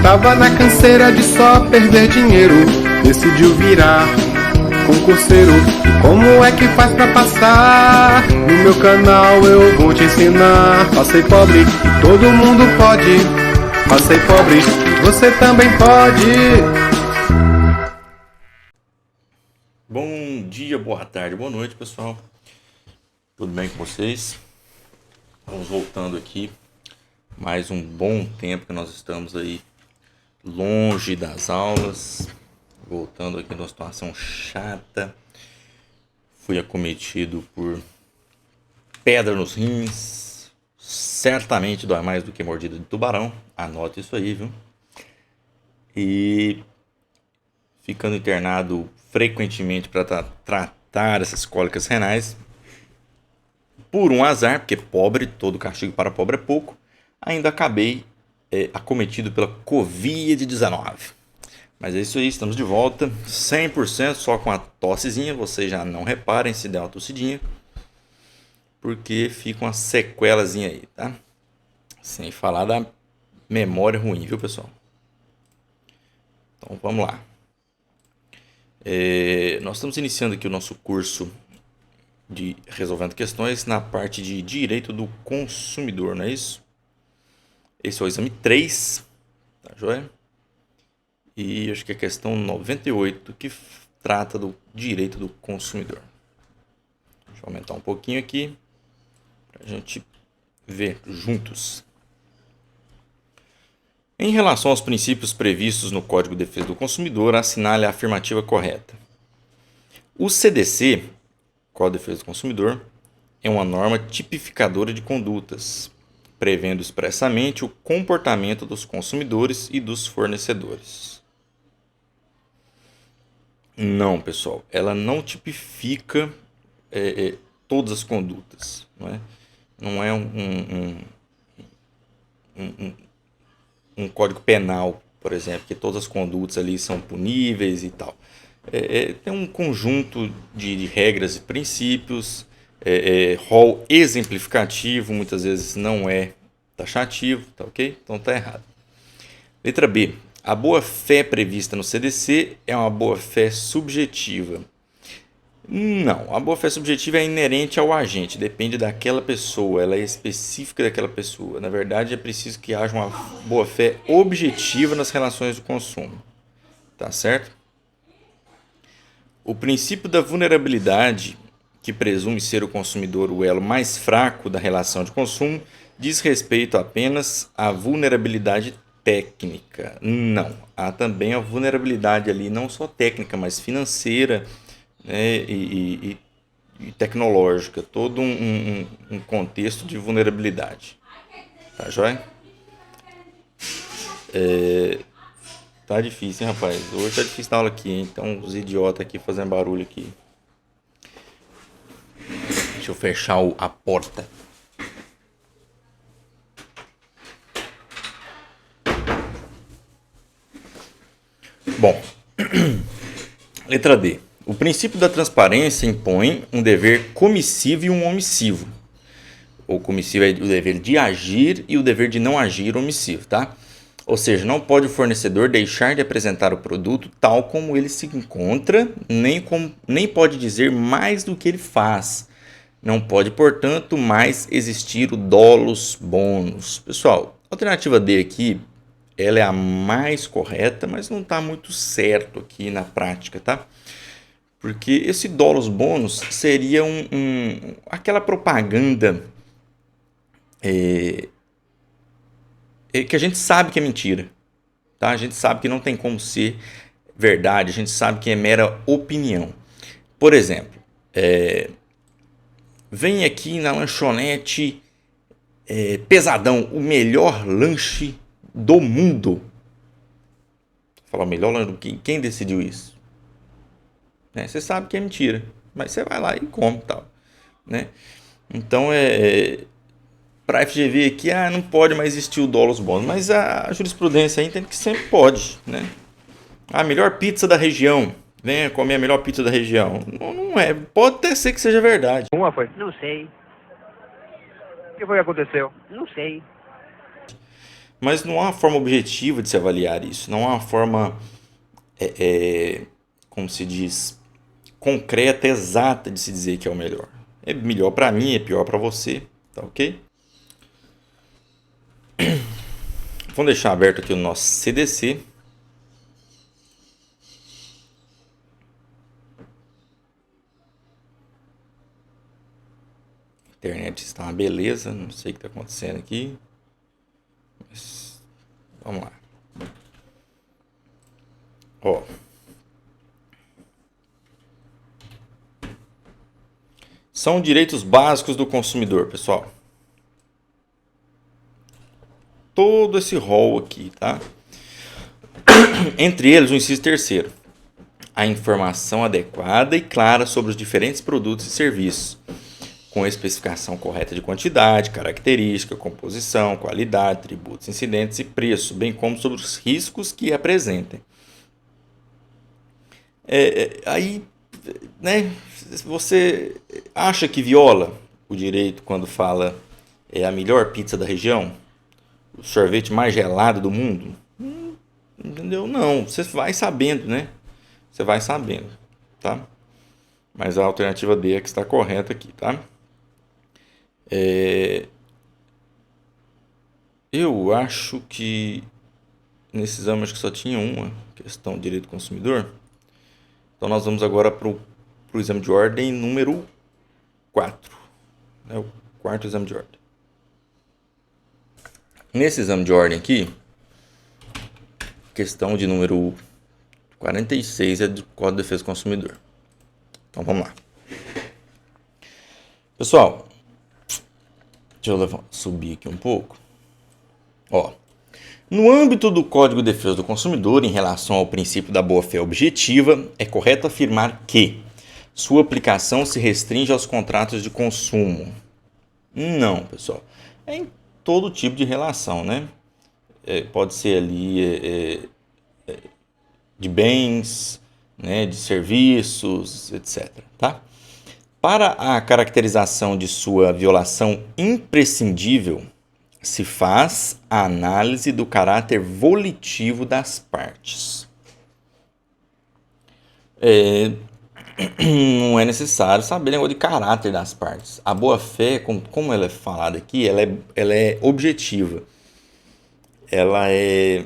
Tava na canseira de só perder dinheiro, decidiu virar concurseiro. E como é que faz pra passar? No meu canal eu vou te ensinar. Passei pobre e todo mundo pode. Passei pobre e você também pode. Bom dia, boa tarde, boa noite, pessoal. Tudo bem com vocês? Vamos voltando aqui. Mais um bom tempo que nós estamos aí longe das aulas. Voltando aqui numa situação chata. Fui acometido por pedra nos rins. Certamente dói mais do que mordida de tubarão. Anote isso aí, viu? E ficando internado frequentemente para tratar essas cólicas renais. Por um azar, porque pobre, todo castigo para pobre é pouco, ainda acabei acometido pela Covid-19. Mas é isso aí, estamos de volta, 100%, só com a tossezinha. Vocês já não reparem se der uma tossidinha, porque fica uma sequelazinha aí, tá? Sem falar da memória ruim, viu, pessoal? Então vamos lá. Nós estamos iniciando aqui o nosso curso de Resolvendo Questões na parte de Direito do Consumidor, não é isso? Esse é o exame 3, tá joia? E acho que é a questão 98 que trata do direito do consumidor. Deixa eu aumentar um pouquinho aqui para a gente ver juntos. Em relação aos princípios previstos no Código de Defesa do Consumidor, assinale a afirmativa correta. O CDC, Código de Defesa do Consumidor, é uma norma tipificadora de condutas, prevendo expressamente o comportamento dos consumidores e dos fornecedores. Não, pessoal, ela não tipifica todas as condutas. Não é um código penal, por exemplo, que todas as condutas ali são puníveis e tal. Tem um conjunto de regras e princípios, rol exemplificativo, muitas vezes não é taxativo, tá ok? Então tá errado. Letra B. A boa-fé prevista no CDC é uma boa-fé subjetiva. Não, a boa-fé subjetiva é inerente ao agente, depende daquela pessoa, ela é específica daquela pessoa. Na verdade, é preciso que haja uma boa-fé objetiva nas relações do consumo. Tá certo? O princípio da vulnerabilidade, que presume ser o consumidor o elo mais fraco da relação de consumo, diz respeito apenas à vulnerabilidade técnica. Não, há também a vulnerabilidade ali, não só técnica, mas financeira, né, e tecnológica, todo um contexto de vulnerabilidade. Tá joia? Tá difícil, hein, rapaz? Hoje tá difícil dar aula aqui, hein? Então os idiotas aqui fazendo barulho aqui. Deixa eu fechar a porta. Bom, letra D. O princípio da transparência impõe um dever comissivo e um omissivo. O comissivo é o dever de agir e o dever de não agir omissivo, tá? Ou seja, não pode o fornecedor deixar de apresentar o produto tal como ele se encontra, nem pode dizer mais do que ele faz. Não pode, portanto, mais existir o dolus bonus. Pessoal, a alternativa D aqui, ela é a mais correta, mas não está muito certo aqui na prática, tá? Porque esse dolus bonus seria aquela propaganda que a gente sabe que é mentira, tá? A gente sabe que não tem como ser verdade, a gente sabe que é mera opinião. Por exemplo, vem aqui na lanchonete Pesadão, o melhor lanche do mundo. Falar o melhor lanche, quem decidiu isso? Você sabe que é mentira, mas você vai lá e come e tal, né? Então para a FGV aqui, não pode mais existir o dolus bonus, mas a jurisprudência aí entende que sempre pode, né? A melhor pizza da região, venha comer a melhor pizza da região. Não é, pode até ser que seja verdade. Uma foi? Não sei. O que foi que aconteceu? Não sei. Mas não há uma forma objetiva de se avaliar isso. Não há uma forma, como se diz, concreta, exata de se dizer que é o melhor. É melhor para mim, é pior para você, tá ok? Vamos deixar aberto aqui o nosso CDC. A internet está uma beleza, não sei o que está acontecendo aqui. Mas vamos lá. Ó. São direitos básicos do consumidor, pessoal. Todo esse rol aqui, tá? Entre eles, o inciso terceiro. A informação adequada e clara sobre os diferentes produtos e serviços, com especificação correta de quantidade, característica, composição, qualidade, tributos, incidentes e preço, bem como sobre os riscos que apresentem. Aí, né, você acha que viola o direito quando fala é a melhor pizza da região? O sorvete mais gelado do mundo? Entendeu? Não, você vai sabendo, né? Você vai sabendo, tá? Mas a alternativa D é que está correta aqui, tá? Eu acho que nesse exame acho que só tinha uma questão de direito do consumidor. Então nós vamos agora para o exame de ordem número 4. É o quarto exame de ordem. Nesse exame de ordem aqui, questão de número 46 é do Código de Defesa do Consumidor. Então vamos lá. Pessoal, deixa eu subir aqui um pouco. Ó, no âmbito do Código de Defesa do Consumidor, em relação ao princípio da boa-fé objetiva, é correto afirmar que sua aplicação se restringe aos contratos de consumo. Não, pessoal. É em todo tipo de relação, né? Pode ser ali de bens, né, de serviços, etc. Tá? Para a caracterização de sua violação imprescindível, se faz a análise do caráter volitivo das partes. Não é necessário saber o negócio de caráter das partes. A boa-fé, como ela é falada aqui, ela é objetiva. Ela é...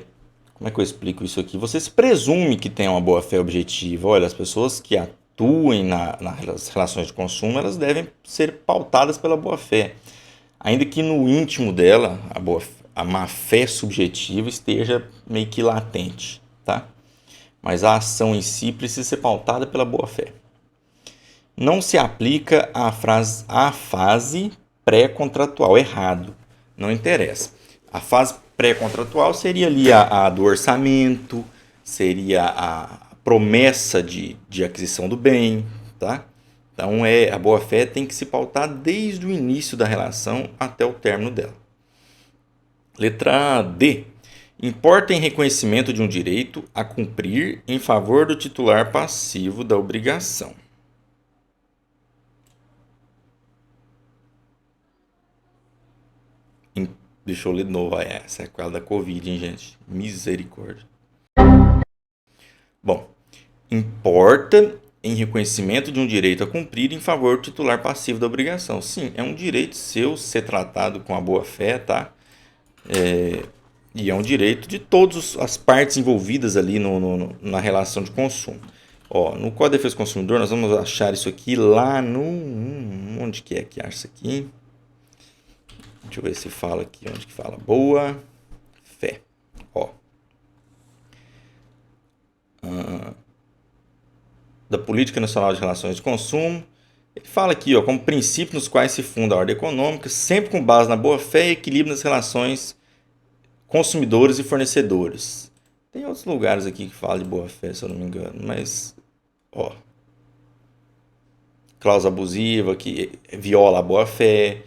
Como é que eu explico isso aqui? Você se presume que tem uma boa-fé objetiva. Olha, as pessoas que atuem nas relações de consumo, elas devem ser pautadas pela boa-fé. Ainda que no íntimo dela, a má-fé subjetiva esteja meio que latente, tá? Mas a ação em si precisa ser pautada pela boa-fé. Não se aplica à fase pré-contratual. Errado. Não interessa. A fase pré-contratual seria ali a do orçamento, seria a promessa de aquisição do bem, tá? Então, a boa-fé tem que se pautar desde o início da relação até o término dela. Letra D. Importa em reconhecimento de um direito a cumprir em favor do titular passivo da obrigação. Deixa eu ler de novo. Essa é a qual da Covid, hein, gente? Misericórdia. Bom, importa em reconhecimento de um direito a cumprir em favor do titular passivo da obrigação. Sim, é um direito seu ser tratado com a boa-fé, tá? E é um direito de todas as partes envolvidas ali na relação de consumo. Ó, no Código de Defesa do Consumidor, nós vamos achar isso aqui lá no... Onde que acha isso aqui? Deixa eu ver se fala aqui, onde que fala boa fé. Ó. Da Política Nacional de Relações de Consumo. Ele fala aqui, ó, como princípios nos quais se funda a ordem econômica, sempre com base na boa-fé e equilíbrio nas relações consumidores e fornecedores. Tem outros lugares aqui que falam de boa-fé, se eu não me engano, mas, ó, cláusula abusiva que viola a boa-fé.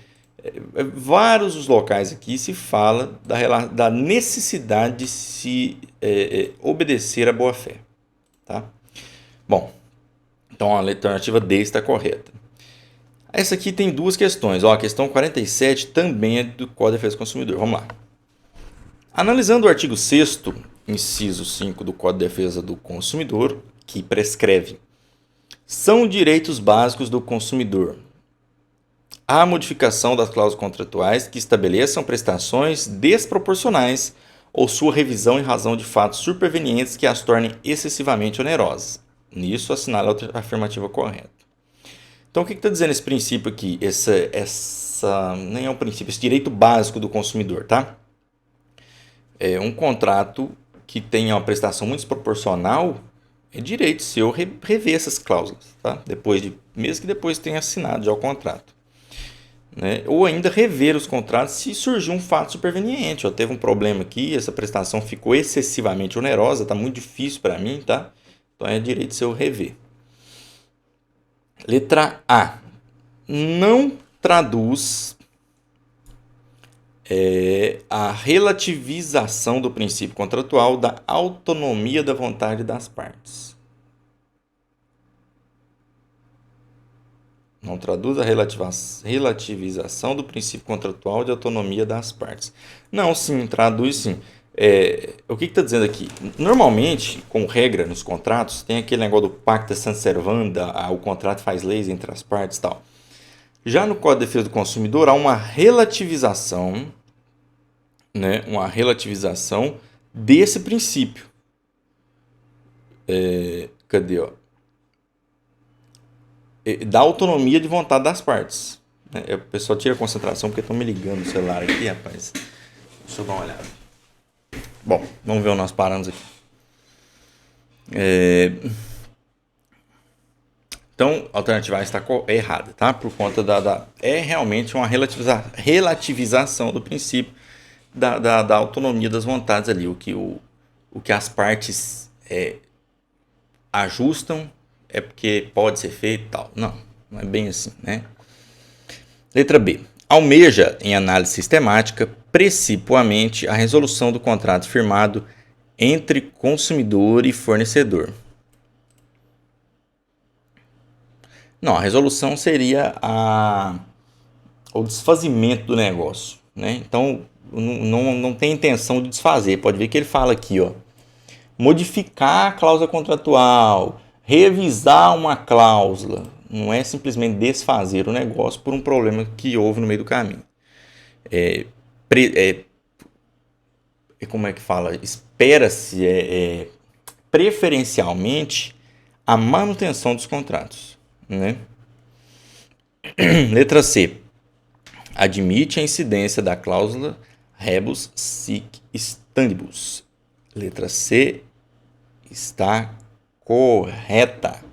Vários os locais aqui se fala da necessidade de se obedecer à boa-fé, tá? Bom, então a alternativa D está correta. Essa aqui tem duas questões. Ó, a questão 47 também é do Código de Defesa do Consumidor. Vamos lá. Analisando o artigo 6º, inciso 5 do Código de Defesa do Consumidor, que prescreve: são direitos básicos do consumidor a modificação das cláusulas contratuais que estabeleçam prestações desproporcionais ou sua revisão em razão de fatos supervenientes que as tornem excessivamente onerosas. Nisso, assinala a afirmativa correta. Então, o que está dizendo esse princípio aqui? Nem é um princípio, esse direito básico do consumidor, tá? É um contrato que tenha uma prestação muito desproporcional, é direito seu rever essas cláusulas, tá? Mesmo que depois tenha assinado já o contrato. Né? Ou ainda rever os contratos se surgir um fato superveniente. Ó, teve um problema aqui, essa prestação ficou excessivamente onerosa, está muito difícil para mim, tá? Então é direito seu rever. Letra A. Não traduz a relativização do princípio contratual da autonomia da vontade das partes. Não traduz a relativização do princípio contratual de autonomia das partes. Não, sim, traduz sim. O que está dizendo aqui? Normalmente, como regra nos contratos, tem aquele negócio do pacta sunt servanda, o contrato faz leis entre as partes e tal. Já no Código de Defesa do Consumidor, há uma relativização, né, desse princípio. Cadê? Ó? Da autonomia de vontade das partes. O pessoal tira a concentração porque estão me ligando no celular aqui, rapaz. Deixa eu dar uma olhada. Bom, vamos ver onde nós paramos aqui. Então, a alternativa A está errada, tá? Por conta é realmente uma relativização do princípio da autonomia das vontades ali. O que as partes ajustam é porque pode ser feito e tal. Não é bem assim, né? Letra B. Almeja, em análise sistemática, precipuamente a resolução do contrato firmado entre consumidor e fornecedor. Não, a resolução seria o desfazimento do negócio, né? Então, não tem intenção de desfazer. Pode ver que ele fala aqui, ó, modificar a cláusula contratual, revisar uma cláusula. Não é simplesmente desfazer o negócio por um problema que houve no meio do caminho. Como é que fala? Espera-se preferencialmente a manutenção dos contratos. Né? Letra C. Admite a incidência da cláusula rebus sic stantibus. Letra C está correta.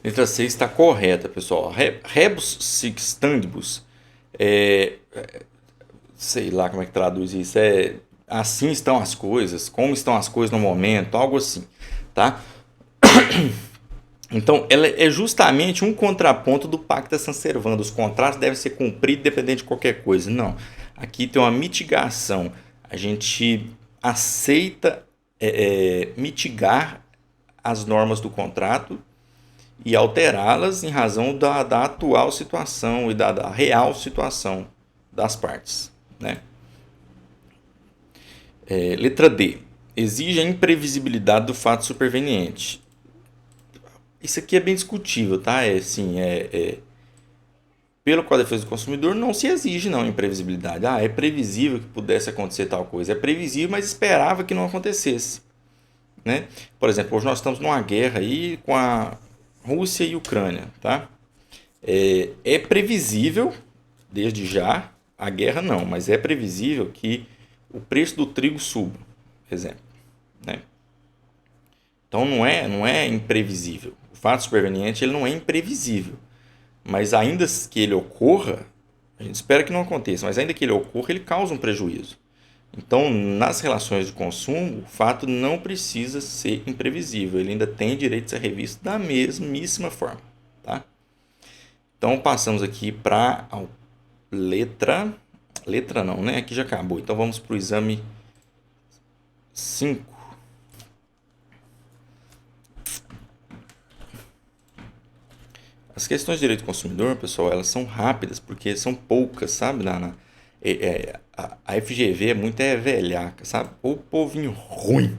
Letra C está correta, pessoal. Rebus sic stantibus, sei lá como é que traduz isso. Assim estão as coisas, como estão as coisas no momento, algo assim, tá? Então, ela é justamente um contraponto do pacta sunt servanda. Os contratos devem ser cumpridos independente de qualquer coisa. Não. Aqui tem uma mitigação. A gente aceita mitigar as normas do contrato e alterá-las em razão da atual situação e da real situação das partes. Né? Letra D. Exige a imprevisibilidade do fato superveniente. Isso aqui é bem discutível, tá? Pelo Código de Defesa do Consumidor não se exige não imprevisibilidade. É previsível que pudesse acontecer tal coisa. É previsível, mas esperava que não acontecesse. Né? Por exemplo, hoje nós estamos numa guerra aí com a Rússia e Ucrânia, tá? É previsível, desde já, a guerra não, mas é previsível que o preço do trigo suba, por exemplo. Né? Então não é imprevisível. O fato superveniente ele não é imprevisível. Mas ainda que ele ocorra, a gente espera que não aconteça, mas ainda que ele ocorra, ele causa um prejuízo. Então, nas relações de consumo, o fato não precisa ser imprevisível. Ele ainda tem direito de ser revisto da mesmíssima forma. Tá? Então, passamos aqui para a letra... Letra não, né? Aqui já acabou. Então, vamos para o exame 5. As questões de direito do consumidor, pessoal, elas são rápidas, porque são poucas, sabe? a FGV é muito velhaca, sabe? O povinho ruim.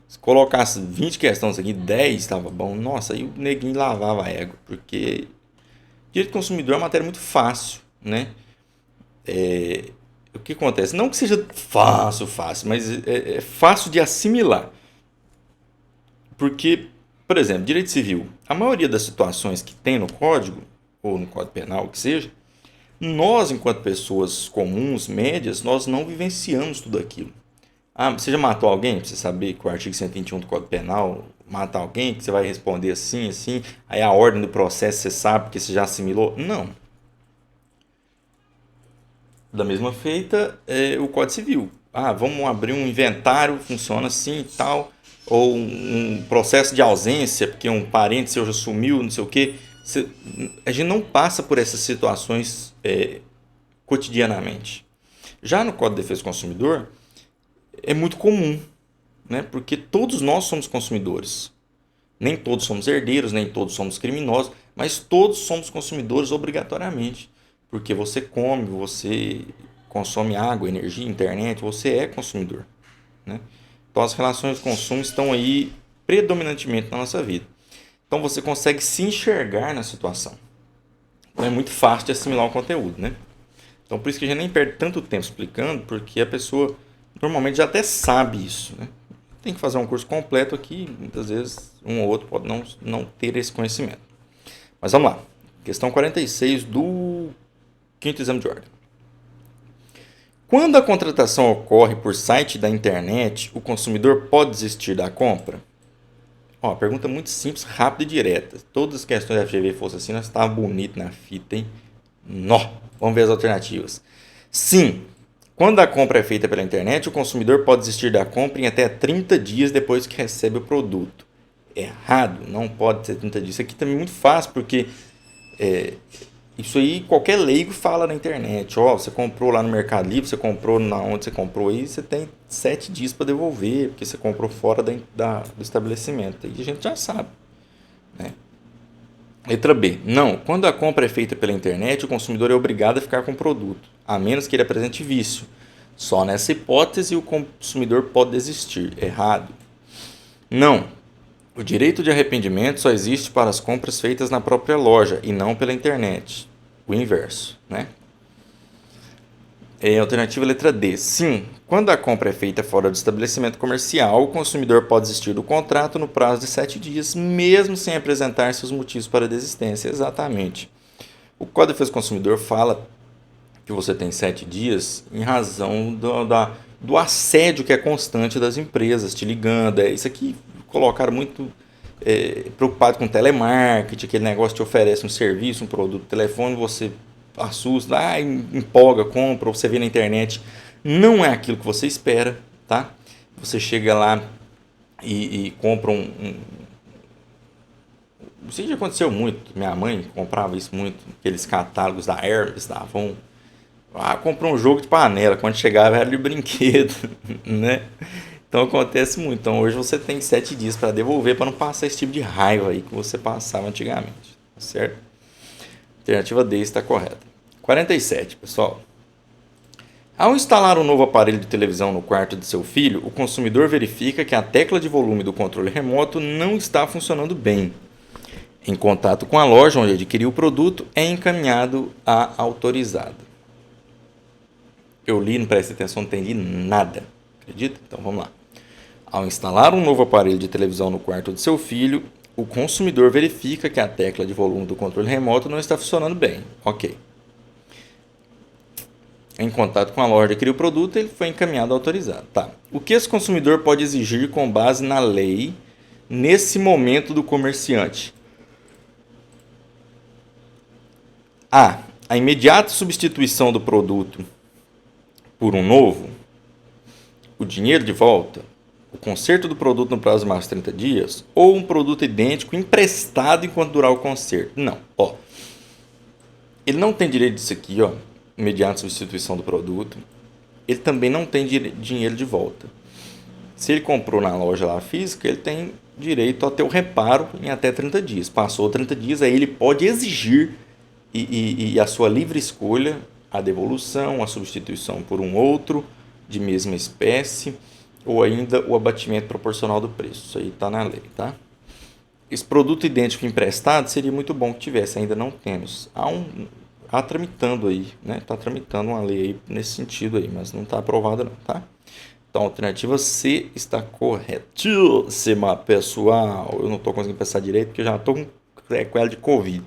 Se colocasse 20 questões aqui, 10 estava bom. Nossa, aí o neguinho lavava a égua. Porque direito do consumidor é uma matéria muito fácil, né? O que acontece? Não que seja fácil, mas é fácil de assimilar. Porque, por exemplo, direito civil, a maioria das situações que tem no código, ou no código penal, o que seja, nós, enquanto pessoas comuns, médias, nós não vivenciamos tudo aquilo. Ah, você já matou alguém? Pra você saber que o artigo 121 do Código Penal mata alguém, que você vai responder assim, assim, aí a ordem do processo você sabe porque você já assimilou? Não. Da mesma feita, o Código Civil. Ah, vamos abrir um inventário, funciona assim e tal, ou um processo de ausência, porque um parente seu já sumiu, não sei o quê. A gente não passa por essas situações cotidianamente. Já no Código de Defesa do Consumidor, é muito comum, né? Porque todos nós somos consumidores. Nem todos somos herdeiros, nem todos somos criminosos, mas todos somos consumidores obrigatoriamente. Porque você come, você consome água, energia, internet, você é consumidor, né? Então as relações de consumo estão aí predominantemente na nossa vida. Então você consegue se enxergar na situação. Então é muito fácil de assimilar o conteúdo, né? Então por isso que a gente nem perde tanto tempo explicando, porque a pessoa normalmente já até sabe isso, né? Tem que fazer um curso completo aqui, muitas vezes um ou outro pode não ter esse conhecimento. Mas vamos lá. Questão 46 do quinto exame de ordem. Quando a contratação ocorre por site da internet, o consumidor pode desistir da compra? Ó, pergunta muito simples, rápida e direta. Todas as questões da FGV fossem assim, nós estávamos bonito na fita, hein? Nó! Vamos ver as alternativas. Sim, quando a compra é feita pela internet, o consumidor pode desistir da compra em até 30 dias depois que recebe o produto. Errado, não pode ser 30 dias. Isso aqui também é muito fácil, porque isso aí qualquer leigo fala na internet. Ó, você comprou lá no Mercado Livre, você comprou na onde você comprou aí, você tem 7 dias para devolver, porque você comprou fora do estabelecimento. E a gente já sabe, né? Letra B. Não, quando a compra é feita pela internet, o consumidor é obrigado a ficar com o produto, a menos que ele apresente vício. Só nessa hipótese o consumidor pode desistir. Errado. Não. O direito de arrependimento só existe para as compras feitas na própria loja e não pela internet. O inverso, né? Alternativa letra D. Sim, quando a compra é feita fora do estabelecimento comercial, o consumidor pode desistir do contrato no prazo de 7 dias, mesmo sem apresentar seus motivos para a desistência. Exatamente. O Código de Defesa do Consumidor fala que você tem 7 dias em razão do assédio que é constante das empresas te ligando. Isso aqui colocaram muito preocupado com telemarketing, aquele negócio te oferece um serviço, um produto, telefone, você assusta, empolga, compra, ou você vê na internet, não é aquilo que você espera, tá? Você chega lá e compra Isso já aconteceu muito, minha mãe comprava isso muito, aqueles catálogos da Hermes, da Avon. Comprou um jogo de panela, quando chegava era de brinquedo, né? Então acontece muito. Então hoje você tem 7 dias para devolver, para não passar esse tipo de raiva aí que você passava antigamente, certo? Alternativa D está correta. 47, pessoal. Ao instalar um novo aparelho de televisão no quarto de seu filho, o consumidor verifica que a tecla de volume do controle remoto não está funcionando bem. Em contato com a loja onde adquiriu o produto, é encaminhado a autorizado. Eu li, não prestei atenção, não entendi nada. Acredita? Então vamos lá. Ao instalar um novo aparelho de televisão no quarto de seu filho, o consumidor verifica que a tecla de volume do controle remoto não está funcionando bem. Ok. Em contato com a loja que adquiriu o produto, ele foi encaminhado ao autorizado. Tá. O que esse consumidor pode exigir com base na lei nesse momento do comerciante? A. A imediata substituição do produto por um novo. O dinheiro de volta. O conserto do produto no prazo de mais de 30 dias. Ou um produto idêntico emprestado enquanto durar o conserto. Não. Ele não tem direito disso aqui, imediata substituição do produto. Ele também não tem dinheiro de volta. Se ele comprou na loja lá física, ele tem direito a ter o reparo em até 30 dias. Passou 30 dias, aí ele pode exigir e a sua livre escolha a devolução, a substituição por um outro de mesma espécie ou ainda o abatimento proporcional do preço. Isso aí está na lei, tá? Esse produto idêntico emprestado seria muito bom que tivesse, ainda não temos. Há tramitando aí, né? Está tramitando uma lei aí nesse sentido aí, mas não está aprovada não, tá? Então a alternativa C está corretíssima, pessoal. Eu não estou conseguindo pensar direito porque eu já estou com sequela de Covid.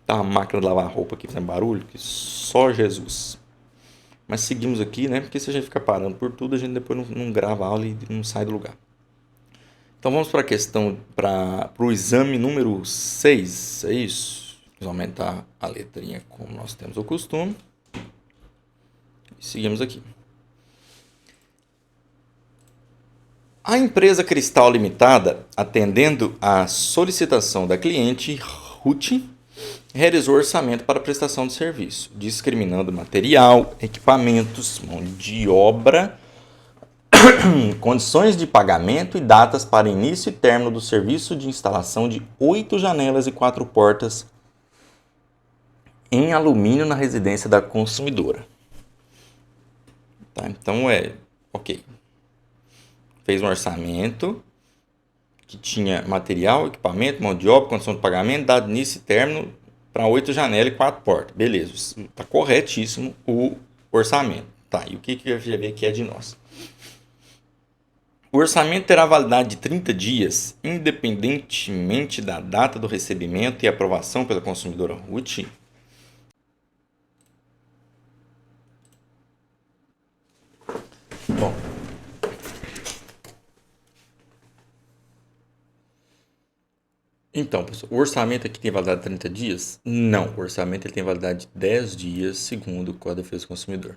Tá uma máquina de lavar roupa aqui fazendo barulho, que só Jesus. Mas seguimos aqui, né? Porque se a gente ficar parando por tudo, a gente depois não grava a aula e não sai do lugar. Então vamos para a questão, para o exame número 6, é isso? Vamos aumentar a letrinha como nós temos o costume. E seguimos aqui. A empresa Cristal Limitada, atendendo à solicitação da cliente Ruth, realizou orçamento para prestação de serviço, discriminando material, equipamentos, mão de obra, condições de pagamento e datas para início e término do serviço de instalação de 8 janelas e 4 portas em alumínio na residência da consumidora. Tá, então ok. Fez um orçamento que tinha material, equipamento, mão de obra, condição de pagamento, data de início e término para 8 janelas e 4 portas. Beleza, está corretíssimo o orçamento. Tá, e o que eu ia ver aqui é de nós. O orçamento terá validade de 30 dias, independentemente da data do recebimento e aprovação pela consumidora Ruth. Bom, então, pessoal, o orçamento aqui tem validade de 30 dias? Não, o orçamento ele tem validade de 10 dias, segundo o Código de Defesa do Consumidor.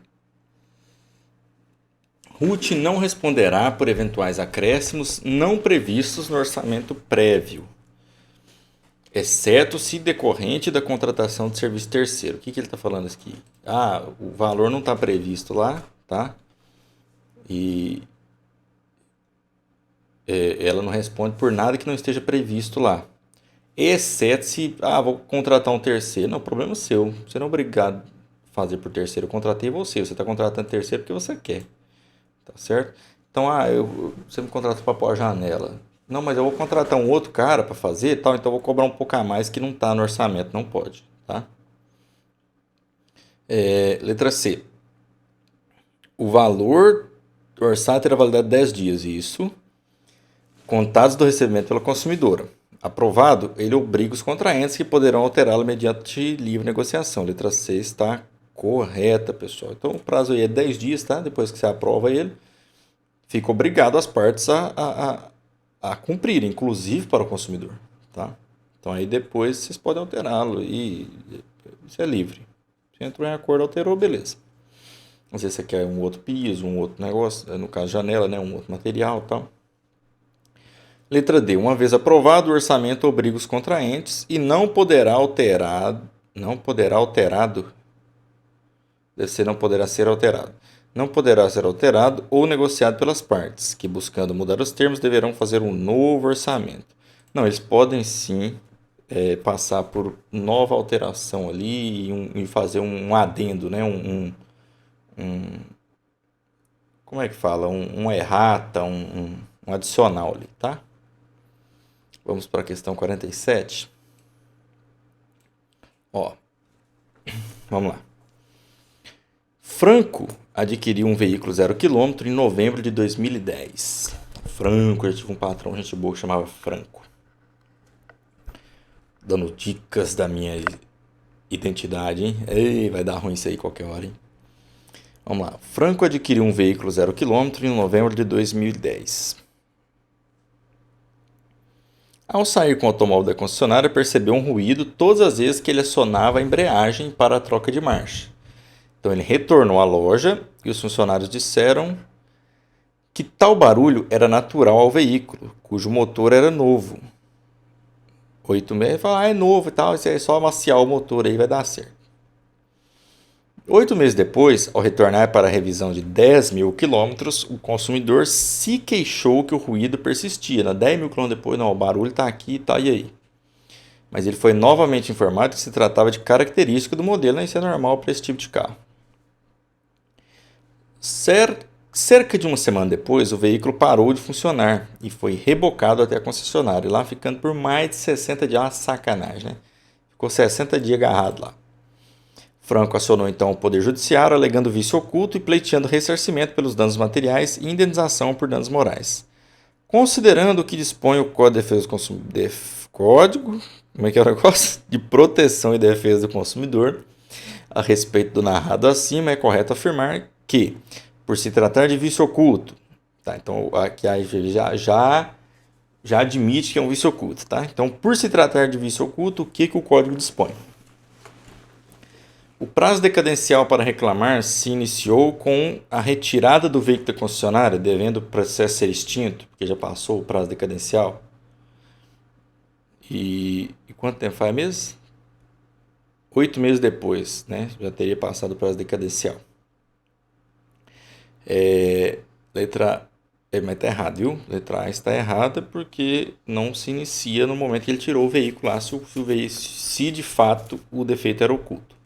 Ruth não responderá por eventuais acréscimos não previstos no orçamento prévio, exceto se decorrente da contratação de serviço terceiro. O que ele está falando aqui? O valor não está previsto lá, tá? E ela não responde por nada que não esteja previsto lá. Exceto se, vou contratar um terceiro. Não, o problema é seu. Você não é obrigado a fazer por terceiro. Eu contratei você. Você está contratando terceiro porque você quer. Tá certo? Então, você me contrata para pôr a janela. Não, mas eu vou contratar um outro cara para fazer, tal, então eu vou cobrar um pouco a mais que não está no orçamento. Não pode, tá? Letra C. O valor do orçado terá validade de 10 dias. Isso. Contados do recebimento pela consumidora. Aprovado, ele obriga os contraentes que poderão alterá-lo mediante livre negociação. Letra C está correta, pessoal. Então, o prazo aí é 10 dias, tá? Depois que você aprova ele, fica obrigado as partes a cumprir, inclusive para o consumidor, tá? Então, aí depois vocês podem alterá-lo e isso é livre. Se entrou em acordo, alterou, beleza. Às vezes você quer um outro piso, um outro negócio, no caso janela, né? Um outro material e tal. Letra D. Uma vez aprovado, o orçamento obriga os contraentes e não poderá ser alterado ou negociado pelas partes, que buscando mudar os termos deverão fazer um novo orçamento. Não, eles podem sim passar por nova alteração ali e fazer um adendo, né? Como é que fala? Um errata, um adicional ali, tá? Vamos para a questão 47. Vamos lá. Franco adquiriu um veículo 0 km em novembro de 2010. Franco, eu tive um patrão, gente boa, que chamava Franco. Dando dicas da minha identidade, hein? Ei, vai dar ruim isso aí qualquer hora, hein? Vamos lá. Franco adquiriu um veículo 0 km em novembro de 2010. Ao sair com o automóvel da concessionária, percebeu um ruído todas as vezes que ele acionava a embreagem para a troca de marcha. Então ele retornou à loja e os funcionários disseram que tal barulho era natural ao veículo, cujo motor era novo. 8 meses, fala, é novo e tal, isso é só amaciar o motor aí vai dar certo. 8 meses depois, ao retornar para a revisão de 10 mil quilômetros, o consumidor se queixou que o ruído persistia. 10 mil quilômetros depois, não, o barulho está aqui, tá, e aí? Mas ele foi novamente informado que se tratava de característica do modelo, isso é normal para esse tipo de carro. Cerca de uma semana depois, o veículo parou de funcionar e foi rebocado até a concessionária, lá ficando por mais de 60 dias. Ah, sacanagem, né? Ficou 60 dias agarrado lá. Franco acionou então o Poder Judiciário, alegando vício oculto e pleiteando ressarcimento pelos danos materiais e indenização por danos morais. Considerando o que dispõe o Código de Defesa do Consumidor, Código, como é que é o negócio? De Proteção e Defesa do Consumidor, a respeito do narrado acima, é correto afirmar que, por se tratar de vício oculto, tá? Então aqui ele já admite que é um vício oculto, tá? Então, por se tratar de vício oculto, o que o Código dispõe? O prazo decadencial para reclamar se iniciou com a retirada do veículo da concessionária, devendo o processo ser extinto, porque já passou o prazo decadencial. E quanto tempo faz mesmo? 8 meses depois, né? Já teria passado o prazo decadencial. Letra mas está errado, viu? Letra A está errada porque não se inicia no momento que ele tirou o veículo lá, se de fato o defeito era oculto.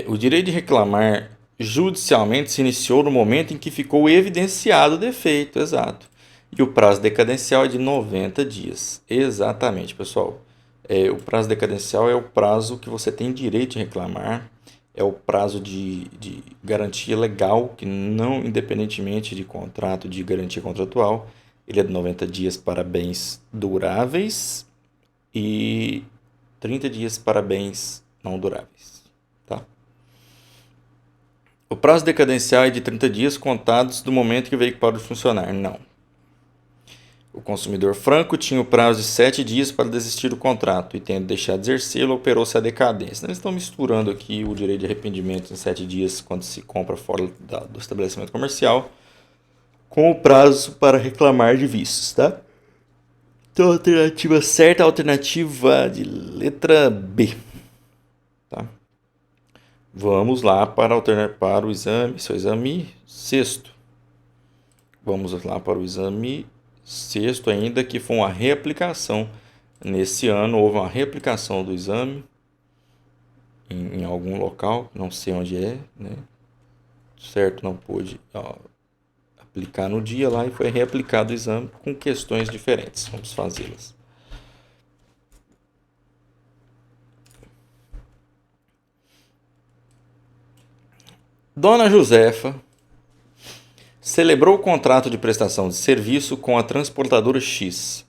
O direito de reclamar judicialmente se iniciou no momento em que ficou evidenciado o defeito, exato. E o prazo decadencial é de 90 dias. Exatamente, pessoal. O prazo decadencial é o prazo que você tem direito de reclamar, é o prazo de garantia legal, que não, independentemente de contrato de garantia contratual, ele é de 90 dias para bens duráveis e 30 dias para bens não duráveis. Tá? O prazo decadencial é de 30 dias contados do momento que o veículo parou de funcionar. Não. O consumidor franco tinha o prazo de 7 dias para desistir do contrato e, tendo deixado de exercê-lo, operou-se a decadência. Eles estão misturando aqui o direito de arrependimento em 7 dias quando se compra fora do estabelecimento comercial com o prazo para reclamar de vícios, tá? Então, a alternativa certa é a alternativa de letra B. Tá? Vamos lá para o exame, seu exame sexto. Vamos lá para o exame sexto ainda, que foi uma reaplicação. Nesse ano houve uma reaplicação do exame em algum local, não sei onde é, né? Certo, não pôde aplicar no dia lá e foi reaplicado o exame com questões diferentes. Vamos fazê-las. Dona Josefa celebrou o contrato de prestação de serviço com a transportadora X,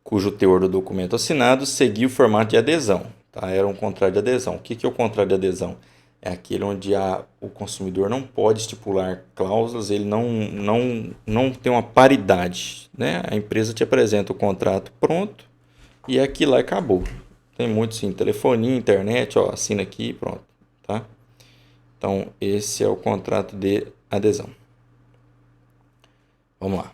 cujo teor do documento assinado seguia o formato de adesão. Tá? Era um contrato de adesão. O que é o contrato de adesão? É aquele onde o consumidor não pode estipular cláusulas, ele não tem uma paridade. Né? A empresa te apresenta o contrato pronto e aquilo lá acabou. Tem muito sim, telefonia, internet, assina aqui e pronto. Tá? Então, esse é o contrato de adesão. Vamos lá.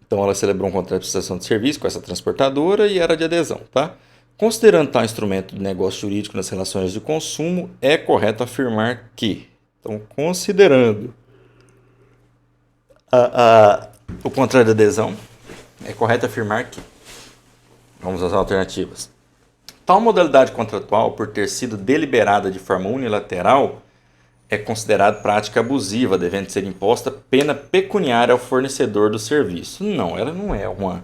Então, ela celebrou um contrato de prestação de serviço com essa transportadora e era de adesão, tá? Considerando tal instrumento de negócio jurídico nas relações de consumo, é correto afirmar que, então, considerando o contrato de adesão, é correto afirmar que, vamos às alternativas. Tal modalidade contratual, por ter sido deliberada de forma unilateral, é considerada prática abusiva, devendo ser imposta pena pecuniária ao fornecedor do serviço. Não, ela não é uma...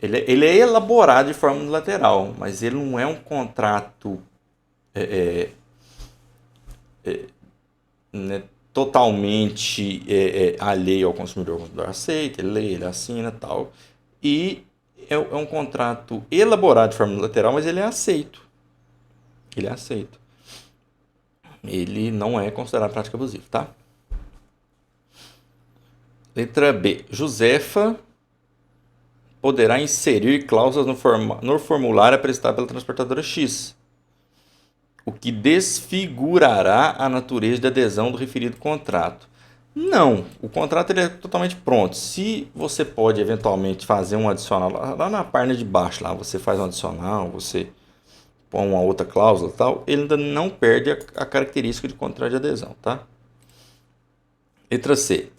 Ele é elaborado de forma unilateral, mas ele não é um contrato né, totalmente alheio ao consumidor. O consumidor aceita, ele lê, ele assina e tal. E é um contrato elaborado de forma unilateral, mas ele é aceito. Ele é aceito. Ele não é considerado prática abusiva, tá? Letra B. Josefa poderá inserir cláusulas no formulário apresentado pela transportadora X, o que desfigurará a natureza de adesão do referido contrato. Não, o contrato ele é totalmente pronto. Se você pode eventualmente fazer um adicional, lá na página de baixo, lá você faz um adicional, você põe uma outra cláusula e tal, ele ainda não perde a característica de contrato de adesão, tá? Letra C.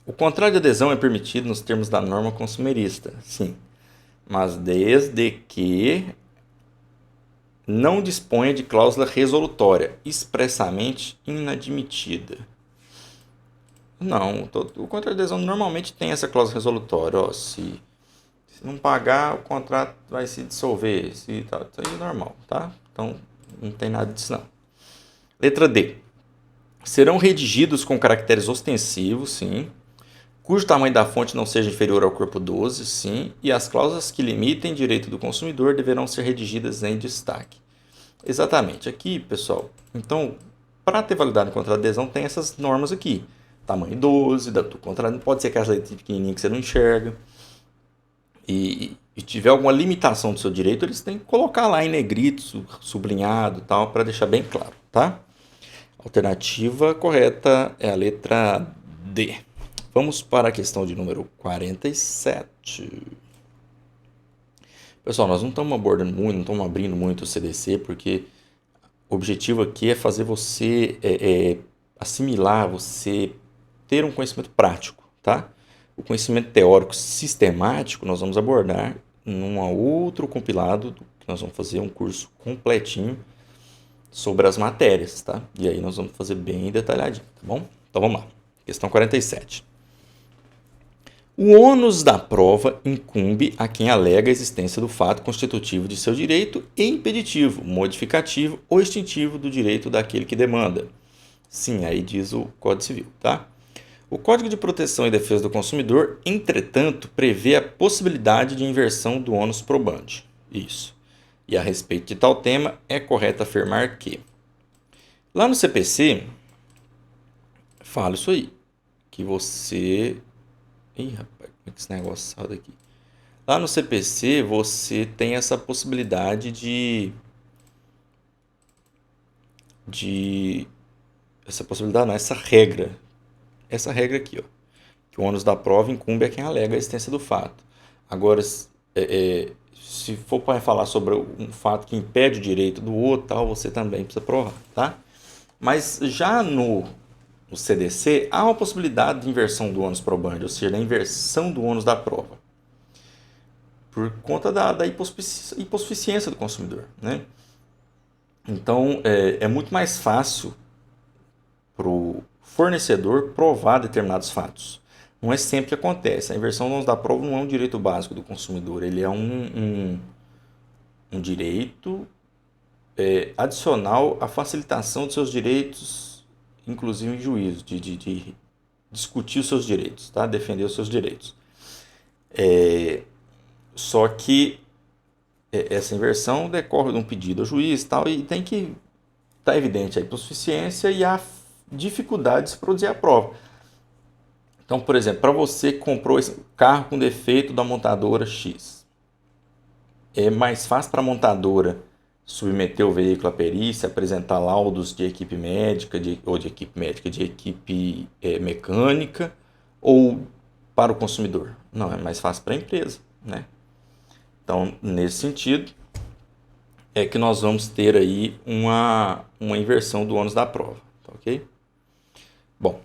O contrato de adesão é permitido nos termos da norma consumerista, sim, mas desde que não disponha de cláusula resolutória, expressamente inadmitida. Não, o contrato de adesão normalmente tem essa cláusula resolutória. Ó, se não pagar, o contrato vai se dissolver. Isso aí é normal, tá? Então, não tem nada disso não. Letra D. Serão redigidos com caracteres ostensivos, sim, cujo tamanho da fonte não seja inferior ao corpo 12, sim, e as cláusulas que limitem direito do consumidor deverão ser redigidas em destaque. Exatamente, aqui, pessoal, então, para ter validade no contrato de adesão, tem essas normas aqui. Tamanho 12, do contrato, não pode ser aquela letra pequenininha que você não enxerga. E tiver alguma limitação do seu direito, eles têm que colocar lá em negrito, sublinhado, tal, para deixar bem claro, tá? A alternativa correta é a letra D. Vamos para a questão de número 47. Pessoal, nós não estamos abordando muito, não estamos abrindo muito o CDC, porque o objetivo aqui é fazer você assimilar, você ter um conhecimento prático, tá? O conhecimento teórico sistemático nós vamos abordar num outro compilado, que nós vamos fazer um curso completinho sobre as matérias, tá? E aí nós vamos fazer bem detalhadinho, tá bom? Então vamos lá. Questão 47. O ônus da prova incumbe a quem alega a existência do fato constitutivo de seu direito e impeditivo, modificativo ou extintivo do direito daquele que demanda. Sim, aí diz o Código Civil, tá? O Código de Proteção e Defesa do Consumidor, entretanto, prevê a possibilidade de inversão do ônus probandi. Isso. E a respeito de tal tema, é correto afirmar que lá no CPC, fala isso aí, que você... Ih, rapaz, como é que esse negócio saiu daqui? Lá no CPC, você tem essa possibilidade essa possibilidade não, essa regra. Essa regra aqui, ó, que o ônus da prova incumbe a quem alega a existência do fato. Agora, se for para falar sobre um fato que impede o direito do outro, tal, você também precisa provar, tá? Mas já no CDC, há uma possibilidade de inversão do ônus probandi, ou seja, da inversão do ônus da prova, por conta da hipossuficiência do consumidor, né? Então, é muito mais fácil para o fornecedor provar determinados fatos. Não é sempre que acontece. A inversão do ônus da prova não é um direito básico do consumidor, ele é um direito adicional à facilitação dos seus direitos, inclusive em juízo, de discutir os seus direitos, tá? Defender os seus direitos. Só que essa inversão decorre de um pedido ao juiz tal, e tem que estar evidente a hipossuficiência e a dificuldade de se produzir a prova. Então, por exemplo, para você que comprou esse carro com defeito da montadora X, é mais fácil para a montadora submeter o veículo à perícia, apresentar laudos de equipe médica, de equipe mecânica, ou para o consumidor? Não, é mais fácil para a empresa, né? Então, nesse sentido, é que nós vamos ter aí uma inversão do ônus da prova, tá ok? Bom,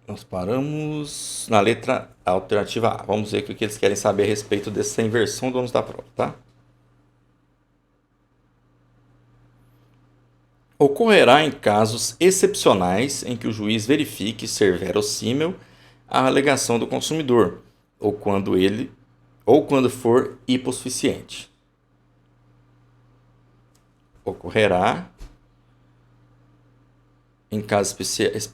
nós paramos na letra alternativa A. Vamos ver o que eles querem saber a respeito dessa inversão do ônus da prova, tá? Ocorrerá em casos excepcionais em que o juiz verifique ser verossímil a alegação do consumidor, ou quando for hipossuficiente. Ocorrerá em casos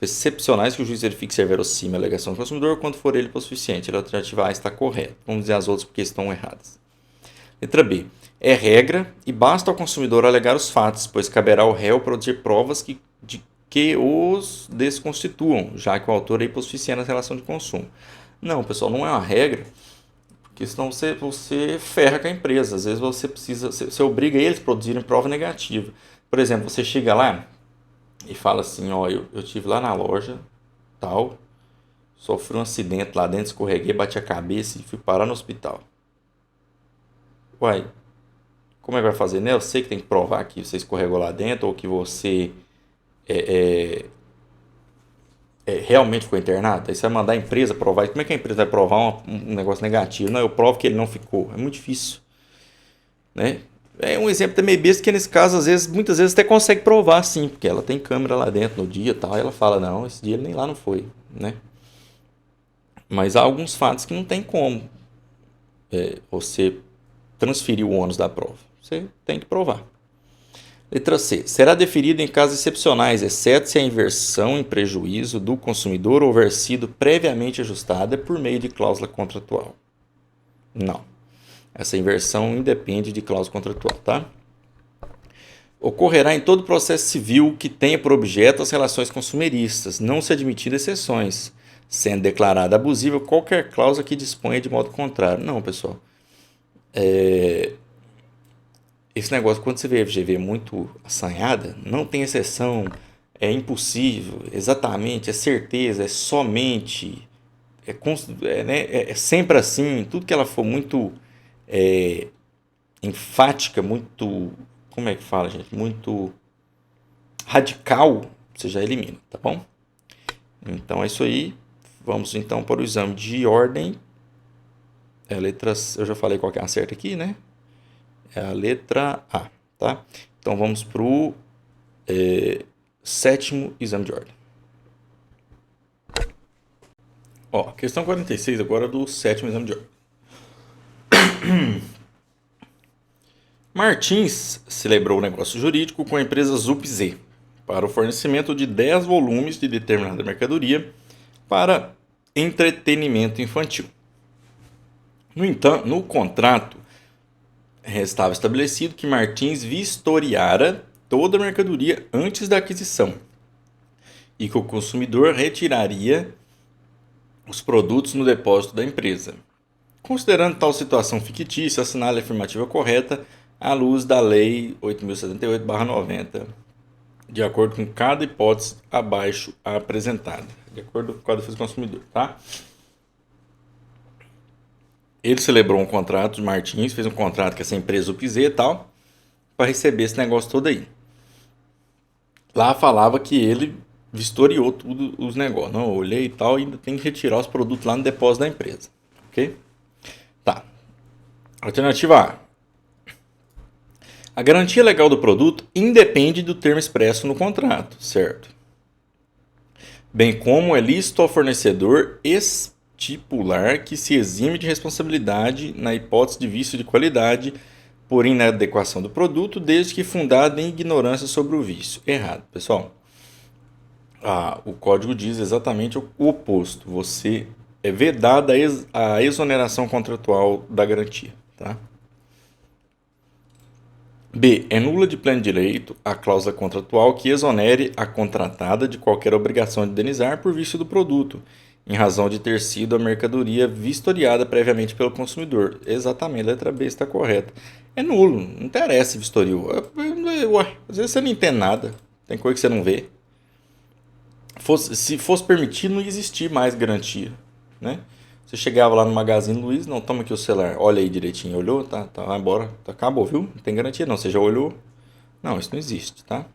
excepcionais que o juiz verifique ser verossímil a alegação do consumidor, quando for ele hipossuficiente. A alternativa A está correta. Vamos dizer as outras porque estão erradas. Letra B. É regra e basta ao consumidor alegar os fatos, pois caberá ao réu produzir provas de que os desconstituam, já que o autor é hipossuficiente na relação de consumo. Não, pessoal, não é uma regra, porque senão você ferra com a empresa. Às vezes você obriga eles a produzirem prova negativa. Por exemplo, você chega lá e fala assim, ó, eu estive lá na loja, tal, sofri um acidente lá dentro, escorreguei, bati a cabeça e fui parar no hospital. Uai, como é que vai fazer, né? Eu sei que tem que provar que você escorregou lá dentro ou que você realmente ficou internado? Aí você vai mandar a empresa provar. Como é que a empresa vai provar um negócio negativo? Não, eu provo que ele não ficou. É muito difícil, né? É um exemplo também besta que nesse caso, muitas vezes até consegue provar sim, porque ela tem câmera lá dentro no dia e tal, e ela fala, não, esse dia ele nem lá não foi, né? Mas há alguns fatos que não tem como você transferir o ônus da prova. Você tem que provar. Letra C. Será deferido em casos excepcionais, exceto se a inversão em prejuízo do consumidor houver sido previamente ajustada por meio de cláusula contratual. Não. Essa inversão independe de cláusula contratual, tá? Ocorrerá em todo processo civil que tenha por objeto as relações consumeristas, não se admitindo exceções, sendo declarada abusiva qualquer cláusula que disponha de modo contrário. Não, pessoal. Esse negócio, quando você vê a FGV muito assanhada, não tem exceção, é impossível, exatamente, é certeza, é somente, é sempre assim. Tudo que ela for muito enfática, muito, como é que fala, gente? Muito radical, você já elimina, tá bom? Então é isso aí. Vamos então para o exame de ordem. Eu já falei qual que é a certa aqui, né? É a letra A, tá? Então vamos para o sétimo exame de ordem. Ó, questão 46 agora do sétimo exame de ordem. Martins celebrou o negócio jurídico com a empresa ZupZ para o fornecimento de 10 volumes de determinada mercadoria para entretenimento infantil. No entanto, no contrato estava estabelecido que Martins vistoriara toda a mercadoria antes da aquisição e que o consumidor retiraria os produtos no depósito da empresa. Considerando tal situação fictícia, assinale a afirmativa correta à luz da Lei 8.078/90, de acordo com cada hipótese abaixo apresentada, de acordo com a defesa do consumidor, tá? Ele celebrou um contrato de Martins, fez um contrato com essa empresa UPZ e tal, para receber esse negócio todo aí. Lá falava que ele vistoriou tudo os negócios. Não, eu olhei e tal, e ainda tem que retirar os produtos lá no depósito da empresa. Ok? Tá. Alternativa A. A garantia legal do produto independe do termo expresso no contrato, certo? Bem como é lícito ao fornecedor estipular que se exime de responsabilidade na hipótese de vício de qualidade por inadequação do produto, desde que fundado em ignorância sobre o vício. Errado, pessoal. O código diz exatamente o oposto. Você é vedada a exoneração contratual da garantia, tá? B. É nula de pleno direito a cláusula contratual que exonere a contratada de qualquer obrigação de indenizar por vício do produto, em razão de ter sido a mercadoria vistoriada previamente pelo consumidor. Exatamente, a letra B está correta. É nulo, não interessa se vistoriou. Ué, às vezes você não entende nada, tem coisa que você não vê. Se fosse permitido, não ia existir mais garantia, né? Você chegava lá no Magazine Luiza, não, toma aqui o celular, olha aí direitinho, olhou, tá, vai embora, acabou, viu? Não tem garantia não, você já olhou? Não, isso não existe, tá?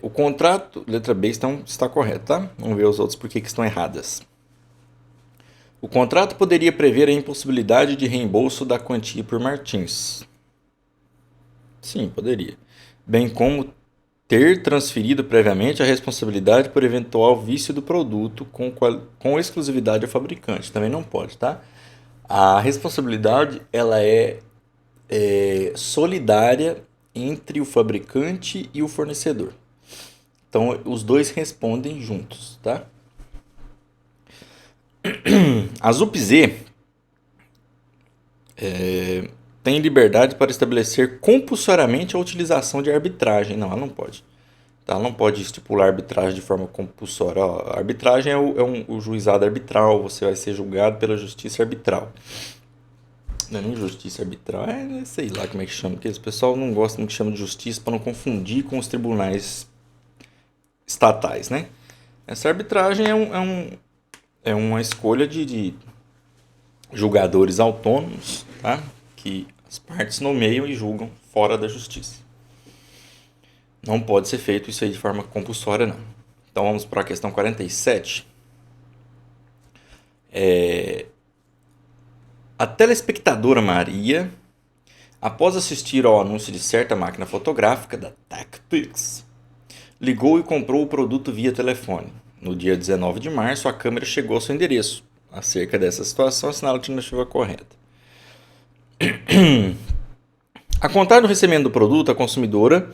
O contrato, letra B, está correto, tá? Vamos ver os outros por que estão erradas. O contrato poderia prever a impossibilidade de reembolso da quantia por Martins. Sim, poderia. Bem como ter transferido previamente a responsabilidade por eventual vício do produto com exclusividade ao fabricante. Também não pode, tá? A responsabilidade ela é solidária entre o fabricante e o fornecedor. Então, os dois respondem juntos, tá? A ZupZ tem liberdade para estabelecer compulsoriamente a utilização de arbitragem. Não, ela não pode. Tá? Ela não pode estipular arbitragem de forma compulsória. A arbitragem é o juizado arbitral, você vai ser julgado pela justiça arbitral. Não é nem justiça arbitral, sei lá como é que chama, porque esse pessoal não gosta muito de chamar de justiça para não confundir com os tribunais estatais, né? Essa arbitragem é uma escolha de julgadores autônomos, tá? Que as partes nomeiam e julgam fora da justiça. Não pode ser feito isso aí de forma compulsória, não. Então vamos para a questão 47. A telespectadora Maria, após assistir ao anúncio de certa máquina fotográfica da TechPix, ligou e comprou o produto via telefone. No dia 19 de março, a câmera chegou ao seu endereço. Acerca dessa situação, assinala a alternativa correta. A contar do recebimento do produto, a consumidora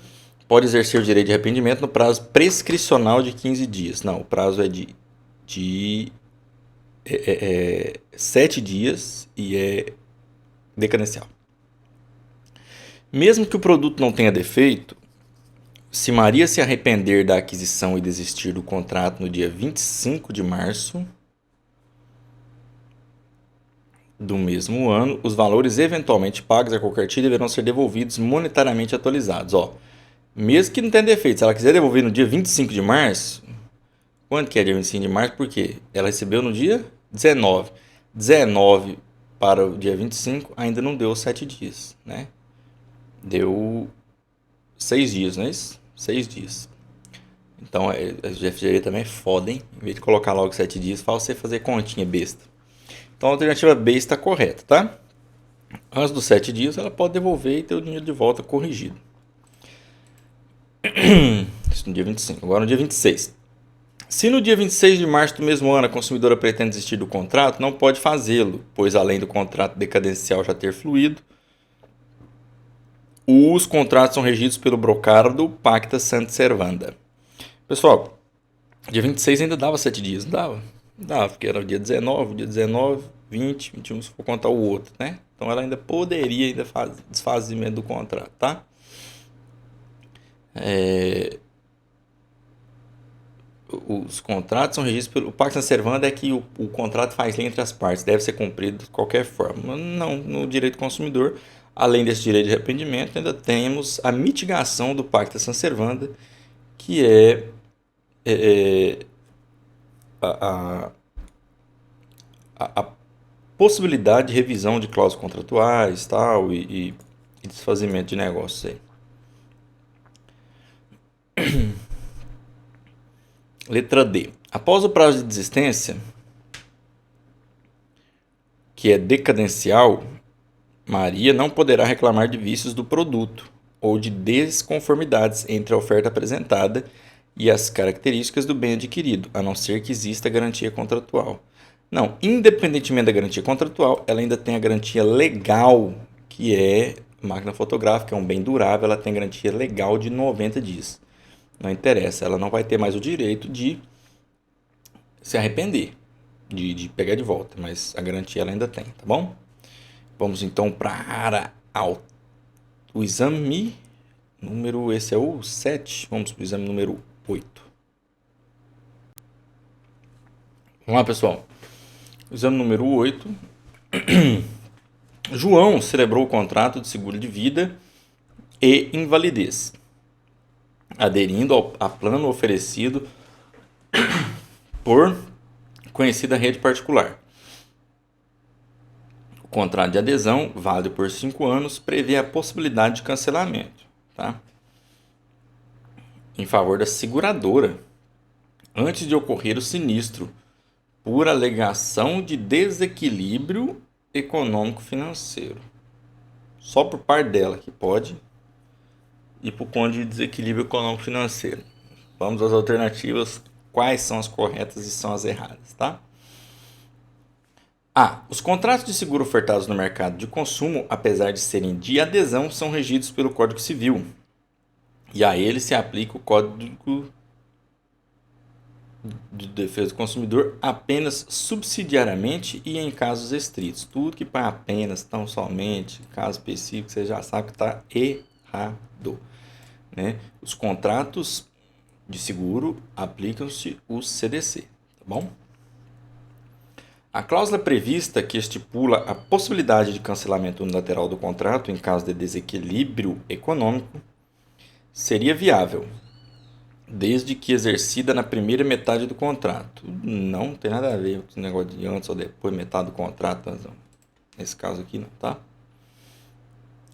pode exercer o direito de arrependimento no prazo prescricional de 15 dias. Não, o prazo é de 7 dias e é decadencial. Mesmo que o produto não tenha defeito, se Maria se arrepender da aquisição e desistir do contrato no dia 25 de março do mesmo ano, os valores eventualmente pagos a qualquer dia deverão ser devolvidos monetariamente atualizados. Mesmo que não tenha defeito, se ela quiser devolver no dia 25 de março, quando que é dia 25 de março? Porque ela recebeu no dia 19. 19 para o dia 25 ainda não deu 7 dias, né? Deu 6 dias, não é isso? 6 dias. Então, a FGV também é foda, hein? Em vez de colocar logo 7 dias, fala você fazer continha besta. Então, a alternativa B está correta, tá? Antes dos 7 dias, ela pode devolver e ter o dinheiro de volta corrigido. Isso no dia 25. Agora, no dia 26. Se no dia 26 de março do mesmo ano a consumidora pretende desistir do contrato, não pode fazê-lo, pois além do contrato decadencial já ter fluído, os contratos são regidos pelo brocardo Pacta Sunt Servanda. Pessoal, dia 26 ainda dava 7 dias, não dava? Não dava, porque era o dia 19, 20, 21, se for contar o outro, né? Então ela ainda poderia fazer desfazimento do contrato, tá? Os contratos são regidos pelo Pacta Sunt Servanda, é que o contrato faz lei entre as partes, deve ser cumprido de qualquer forma. Não, no direito do consumidor, além desse direito de arrependimento, ainda temos a mitigação do Pacta Sunt Servanda, que é a possibilidade de revisão de cláusulas contratuais tal, e desfazimento de negócios aí. Letra D. Após o prazo de desistência, que é decadencial, Maria não poderá reclamar de vícios do produto ou de desconformidades entre a oferta apresentada e as características do bem adquirido, a não ser que exista garantia contratual. Não, independentemente da garantia contratual, ela ainda tem a garantia legal, que é máquina fotográfica, é um bem durável, ela tem garantia legal de 90 dias. Não interessa, ela não vai ter mais o direito de se arrepender, de pegar de volta, mas a garantia ela ainda tem, tá bom? Vamos então para o exame número, esse é o 7, vamos para o exame número 8. Vamos lá, pessoal. Exame número 8. João celebrou o contrato de seguro de vida e invalidez, aderindo a plano oferecido por conhecida rede particular. O contrato de adesão, válido por 5 anos, prevê a possibilidade de cancelamento, tá? Em favor da seguradora, antes de ocorrer o sinistro, por alegação de desequilíbrio econômico-financeiro. Só por parte dela que pode ir por conta de desequilíbrio econômico-financeiro. Vamos às alternativas, quais são as corretas e são as erradas, tá? A. Os contratos de seguro ofertados no mercado de consumo, apesar de serem de adesão, são regidos pelo Código Civil. E a ele se aplica o Código de Defesa do Consumidor apenas subsidiariamente e em casos estritos. Tudo que para apenas, tão somente, caso específico, você já sabe que está errado, né? Os contratos de seguro aplicam-se os CDC, tá bom? A cláusula prevista que estipula a possibilidade de cancelamento unilateral do contrato em caso de desequilíbrio econômico seria viável, desde que exercida na primeira metade do contrato. Não tem nada a ver com esse negócio de antes ou depois, metade do contrato, não. Nesse caso aqui não, tá?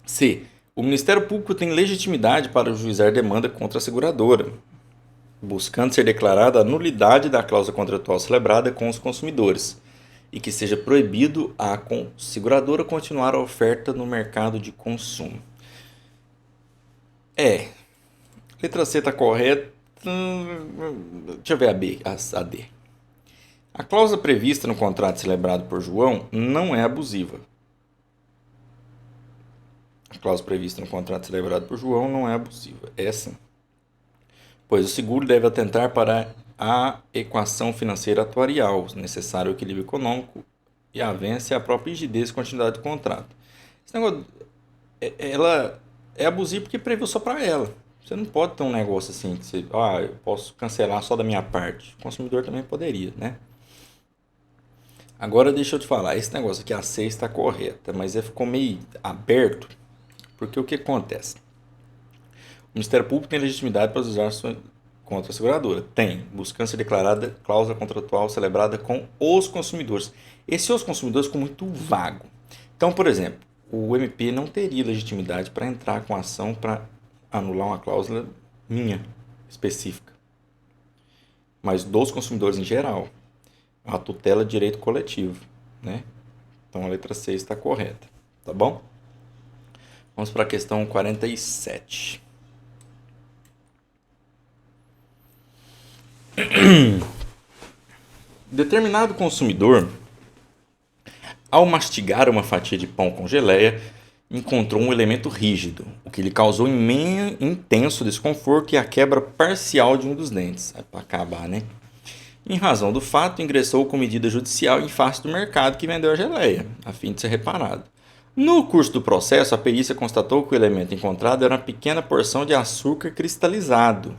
C. O Ministério Público tem legitimidade para juizar demanda contra a seguradora. buscando ser declarada a nulidade da cláusula contratual celebrada com os consumidores e que seja proibido a seguradora continuar a oferta no mercado de consumo. Letra C está correta. Deixa eu ver a B, a D. A cláusula prevista no contrato celebrado por João não é abusiva. A cláusula prevista no contrato celebrado por João não é abusiva. É sim. Pois o seguro deve atentar para a equação financeira atuarial, necessário equilíbrio econômico e avança a própria rigidez e continuidade do contrato. Esse negócio, ela é abusiva porque previu só para ela. Você não pode ter um negócio assim que você, eu posso cancelar só da minha parte. O consumidor também poderia, né? Agora deixa eu te falar, esse negócio aqui, a C está correta, mas ficou meio aberto, porque o que acontece? O Ministério Público tem legitimidade para usar contra a seguradora. Tem, buscando ser declarada cláusula contratual celebrada com os consumidores. Esse os consumidores ficou muito vago. Então, por exemplo, o MP não teria legitimidade para entrar com ação para anular uma cláusula minha, específica. Mas dos consumidores em geral. A tutela de direito coletivo, né? Então a letra C está correta, tá bom? Vamos para a questão 47. Determinado consumidor, ao mastigar uma fatia de pão com geleia, encontrou um elemento rígido, o que lhe causou intenso desconforto e a quebra parcial de um dos dentes. É para acabar, né? Em razão do fato, ingressou com medida judicial em face do mercado que vendeu a geleia, a fim de ser reparado. No curso do processo, a perícia constatou que o elemento encontrado era uma pequena porção de açúcar cristalizado,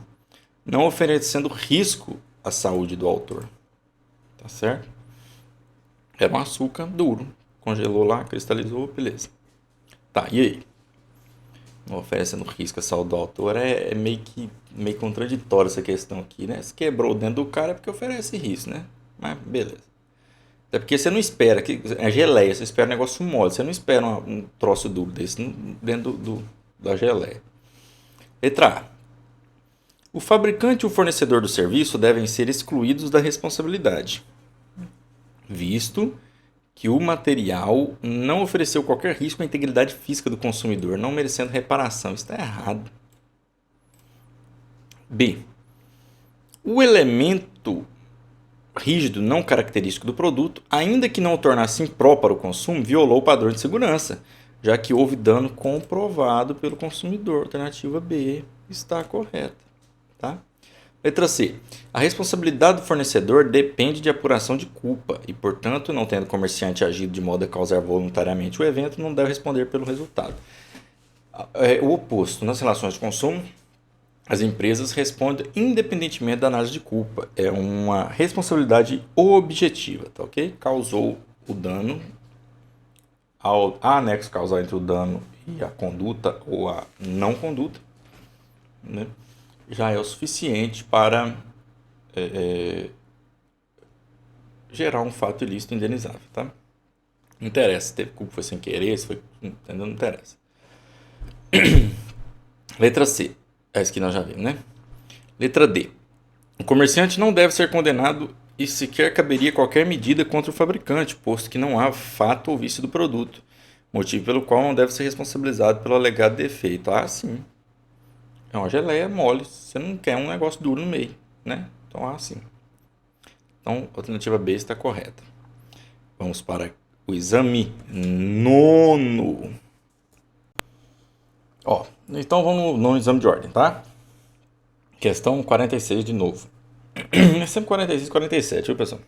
não oferecendo risco à saúde do autor. Tá certo? Era um açúcar duro. Congelou lá, cristalizou, beleza. Tá, e aí? Não oferecendo risco à saúde do autor é meio contraditório essa questão aqui, né? Se quebrou o dente do cara é porque oferece risco, né? Mas beleza. Até porque você não espera, que é geleia, você espera um negócio mole, você não espera um troço duro desse dentro da geleia. Letra A. O fabricante e o fornecedor do serviço devem ser excluídos da responsabilidade, visto que o material não ofereceu qualquer risco à integridade física do consumidor, não merecendo reparação. Isso está errado. B. O elemento rígido não característico do produto, ainda que não o tornasse impróprio para o consumo, violou o padrão de segurança, já que houve dano comprovado pelo consumidor. Alternativa B está correta. Tá? Letra C. A responsabilidade do fornecedor depende de apuração de culpa e, portanto, não tendo o comerciante agido de modo a causar voluntariamente o evento, não deve responder pelo resultado. O oposto. Nas relações de consumo, as empresas respondem independentemente da análise de culpa. É uma responsabilidade objetiva, tá ok? Causou o dano, há anexo causal entre o dano e a conduta ou a não conduta, né? Já é o suficiente para gerar um fato ilícito indenizável, tá? Não interessa se teve culpa, foi sem querer, se foi, entendeu? Não interessa. Letra C. Essa que nós já vimos, né? Letra D. O comerciante não deve ser condenado e sequer caberia qualquer medida contra o fabricante, posto que não há fato ou vício do produto, motivo pelo qual não deve ser responsabilizado pelo alegado defeito. Ah, sim. É uma geleia mole, você não quer um negócio duro no meio, né? Então, assim. Então, a alternativa B está correta. Vamos para o exame nono. Então vamos no exame de ordem, tá? Questão 46 de novo. É sempre 46 e 47, viu, pessoal?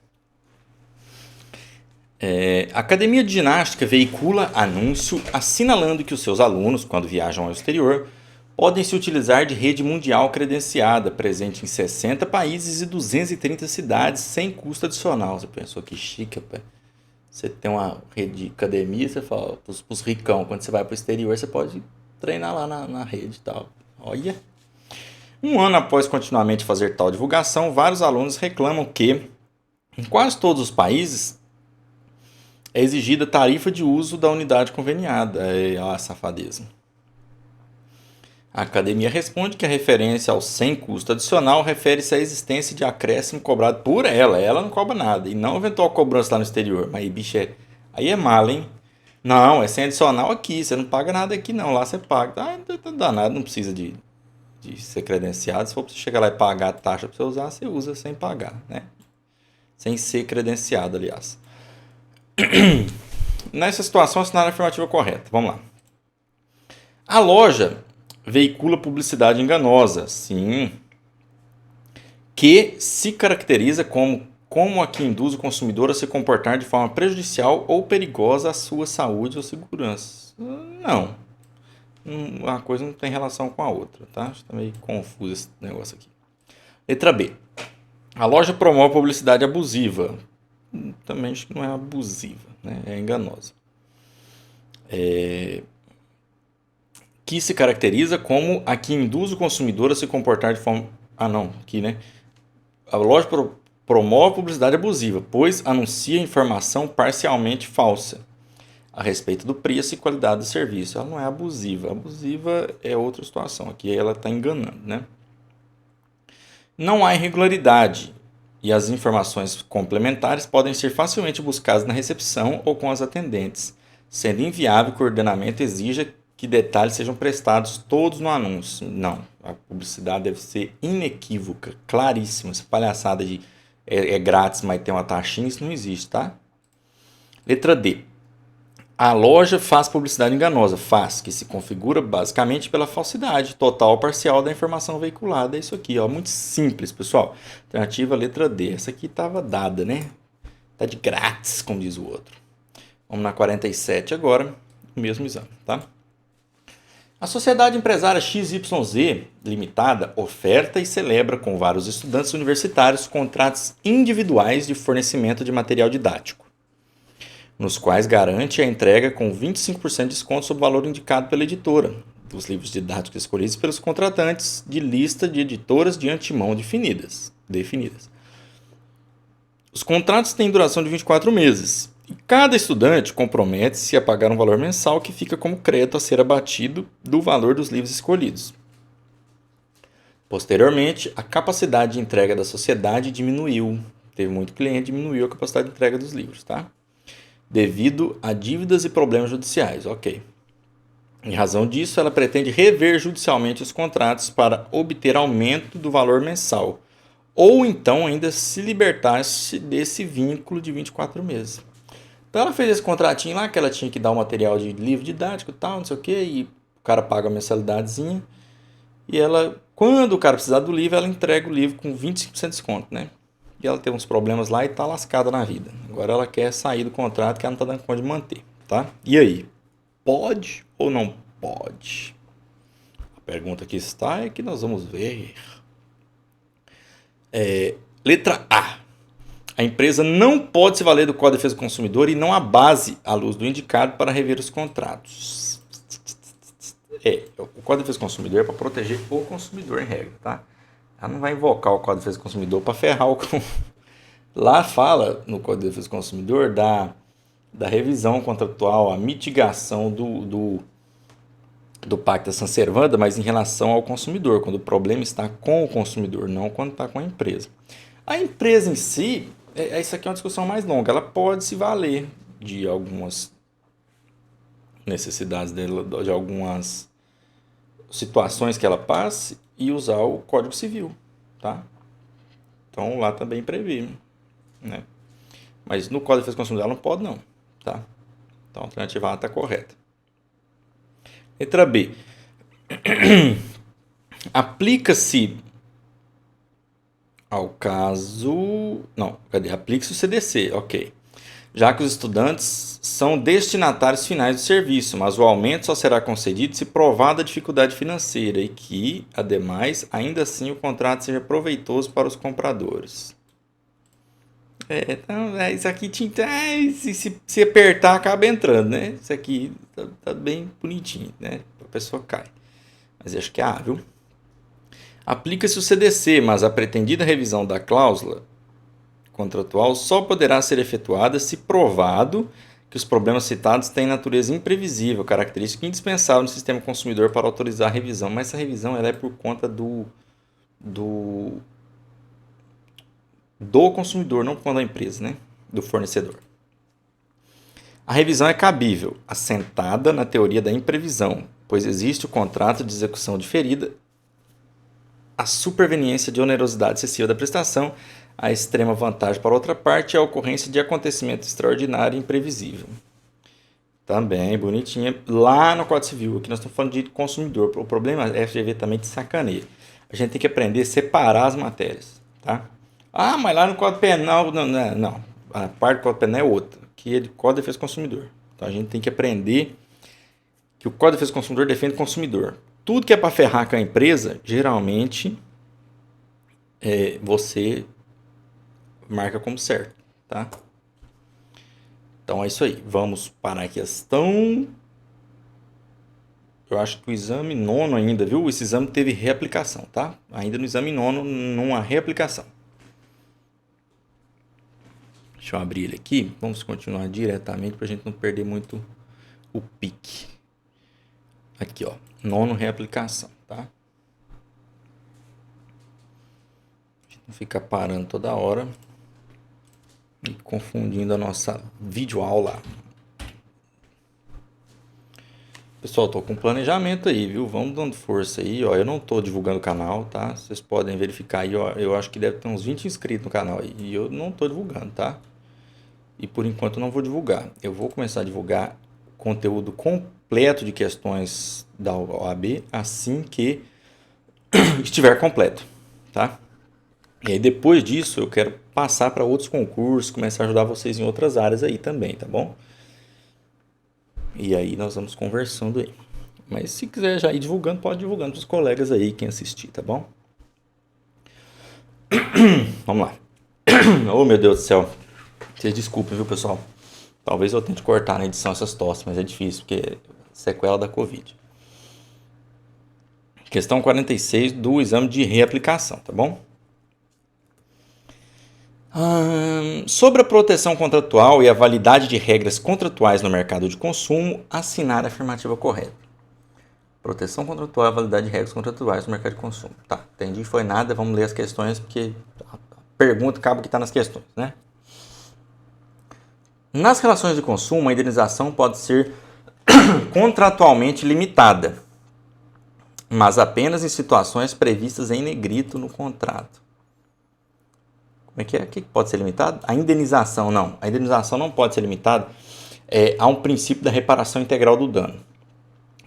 A Academia de Ginástica veicula anúncio assinalando que os seus alunos, quando viajam ao exterior, podem se utilizar de rede mundial credenciada, presente em 60 países e 230 cidades, sem custo adicional. Você pensou que chique, rapaz? Você tem uma rede de academia, você fala, pros ricão, quando você vai para o exterior, você pode treinar lá na rede e tal. Olha! Um ano após continuamente fazer tal divulgação, vários alunos reclamam que, em quase todos os países, é exigida tarifa de uso da unidade conveniada. A safadeza. A academia responde que a referência ao sem custo adicional refere-se à existência de acréscimo cobrado por ela. Ela não cobra nada. E não eventual cobrança lá no exterior. Mas aí, bicho, aí é mala, hein? Não, é sem adicional aqui. Você não paga nada aqui, não. Lá você paga. Ah, não tá danado, não precisa de ser credenciado. Se for pra você chegar lá e pagar a taxa pra você usar, você usa sem pagar, né? Sem ser credenciado, aliás. Nessa situação, assinar a afirmativa correta. Vamos lá. A loja veicula publicidade enganosa, sim, que se caracteriza como a que induz o consumidor a se comportar de forma prejudicial ou perigosa à sua saúde ou segurança. Não. Uma coisa não tem relação com a outra, tá? Está meio confuso esse negócio aqui. Letra B. A loja promove publicidade abusiva. Também acho que não é abusiva, né? É enganosa. Que se caracteriza como a que induz o consumidor a se comportar de forma... Ah, não, aqui, né? A loja promove publicidade abusiva, pois anuncia informação parcialmente falsa a respeito do preço e qualidade do serviço. Ela não é abusiva. Abusiva é outra situação. Aqui ela está enganando, né? Não há irregularidade e as informações complementares podem ser facilmente buscadas na recepção ou com as atendentes, sendo inviável que o ordenamento exija que detalhes sejam prestados todos no anúncio. Não, a publicidade deve ser inequívoca, claríssima. Essa palhaçada de é grátis, mas tem uma taxinha, isso não existe, tá? Letra D. A loja faz publicidade enganosa. Faz, que se configura basicamente pela falsidade total ou parcial da informação veiculada. É isso aqui, ó, muito simples, pessoal. Alternativa letra D. Essa aqui estava dada, né? Tá de grátis, como diz o outro. Vamos na 47 agora, o mesmo exame, tá? A Sociedade Empresária XYZ Limitada oferta e celebra com vários estudantes universitários contratos individuais de fornecimento de material didático, nos quais garante a entrega com 25% de desconto sobre o valor indicado pela editora dos livros didáticos escolhidos pelos contratantes de lista de editoras de antemão definidas. Os contratos têm duração de 24 meses. E cada estudante compromete-se a pagar um valor mensal que fica como crédito a ser abatido do valor dos livros escolhidos. Posteriormente, a capacidade de entrega da sociedade diminuiu. Teve muito cliente, diminuiu a capacidade de entrega dos livros, tá? Devido a dívidas e problemas judiciais, ok. Em razão disso, ela pretende rever judicialmente os contratos para obter aumento do valor mensal, ou então ainda se libertar-se desse vínculo de 24 meses. Então ela fez esse contratinho lá, que ela tinha que dar o material de livro didático e tal, não sei o quê, e o cara paga a mensalidadezinha, e ela, quando o cara precisar do livro, ela entrega o livro com 25% de desconto, né? E ela tem uns problemas lá e tá lascada na vida. Agora ela quer sair do contrato que ela não tá dando conta de manter, tá? E aí? Pode ou não pode? A pergunta que está é que nós vamos ver. Letra A. A empresa não pode se valer do Código de Defesa do Consumidor e não há base à luz do indicado para rever os contratos. O Código de Defesa do Consumidor é para proteger o consumidor em regra, tá? Ela não vai invocar o Código de Defesa do Consumidor para ferrar o... Lá fala no Código de Defesa do Consumidor da revisão contratual, a mitigação do Pacta Sunt Servanda, mas em relação ao consumidor, quando o problema está com o consumidor, não quando está com a empresa. A empresa em si, isso aqui é uma discussão mais longa, ela pode se valer de algumas necessidades dela, de algumas situações que ela passe e usar o Código Civil, tá? Então lá também prevê, né? Mas no Código de Defesa do Consumidor ela não pode não, tá? Então a alternativa A está correta. Letra B. Aplica-se ao caso... Não, cadê? Aplica-se o CDC, ok. Já que os estudantes são destinatários finais do serviço, mas o aumento só será concedido se provada a dificuldade financeira e que, ademais, ainda assim o contrato seja proveitoso para os compradores. Então, isso aqui se apertar acaba entrando, né? Isso aqui tá bem bonitinho, né? A pessoa cai. Mas acho que é A, viu? Aplica-se o CDC, mas a pretendida revisão da cláusula contratual só poderá ser efetuada se provado que os problemas citados têm natureza imprevisível, característica indispensável no sistema consumidor para autorizar a revisão. Mas essa revisão ela é por conta do consumidor, não por conta da empresa, né? Do fornecedor. A revisão é cabível, assentada na teoria da imprevisão, pois existe o contrato de execução diferida, a superveniência de onerosidade excessiva da prestação, a extrema vantagem para outra parte e a ocorrência de acontecimento extraordinário e imprevisível. Também, bonitinha. Lá no Código Civil, aqui nós estamos falando de consumidor. O problema é a FGV também de sacaneia. A gente tem que aprender a separar as matérias, tá? Ah, mas lá no Código Penal... Não. A parte do Código Penal é outra, que é de Código de Defesa do Consumidor. Então a gente tem que aprender que o Código de Defesa do Consumidor defende o consumidor. Tudo que é para ferrar com a empresa, geralmente, você marca como certo, tá? Então é isso aí. Vamos para a questão... Eu acho que o exame nono ainda, viu? Esse exame teve reaplicação, tá? Ainda no exame nono, numa reaplicação. Deixa eu abrir ele aqui. Vamos continuar diretamente para a gente não perder muito o pique. Aqui, ó. Nono reaplicação, tá? A gente não fica parando toda hora e confundindo a nossa videoaula. Pessoal, tô com planejamento aí, viu? Vamos dando força aí, ó. Eu não tô divulgando o canal, tá? Vocês podem verificar aí, ó. Eu acho que deve ter uns 20 inscritos no canal aí. E eu não tô divulgando, tá? E por enquanto eu não vou divulgar. Eu vou começar a divulgar conteúdo completo de questões da OAB assim que estiver completo, tá? E aí depois disso eu quero passar para outros concursos, começar a ajudar vocês em outras áreas aí também, tá bom? E aí nós vamos conversando aí. Mas se quiser já ir divulgando, pode ir divulgando para os colegas aí, quem assistir, tá bom? Vamos lá. Oh, meu Deus do céu. Vocês desculpem, viu, pessoal? Talvez eu tente cortar na edição essas tosses, mas é difícil, porque é sequela da Covid. Questão 46 do exame de reaplicação, tá bom? Sobre a proteção contratual e a validade de regras contratuais no mercado de consumo, assinar a afirmativa correta. Proteção contratual e a validade de regras contratuais no mercado de consumo. Tá, entendi, foi nada, vamos ler as questões, porque a pergunta acaba que está nas questões, né? Nas relações de consumo, a indenização pode ser contratualmente limitada, mas apenas em situações previstas em negrito no contrato. Como é que é? O que pode ser limitado? A indenização, não. A indenização não pode ser limitada. Há um princípio da reparação integral do dano.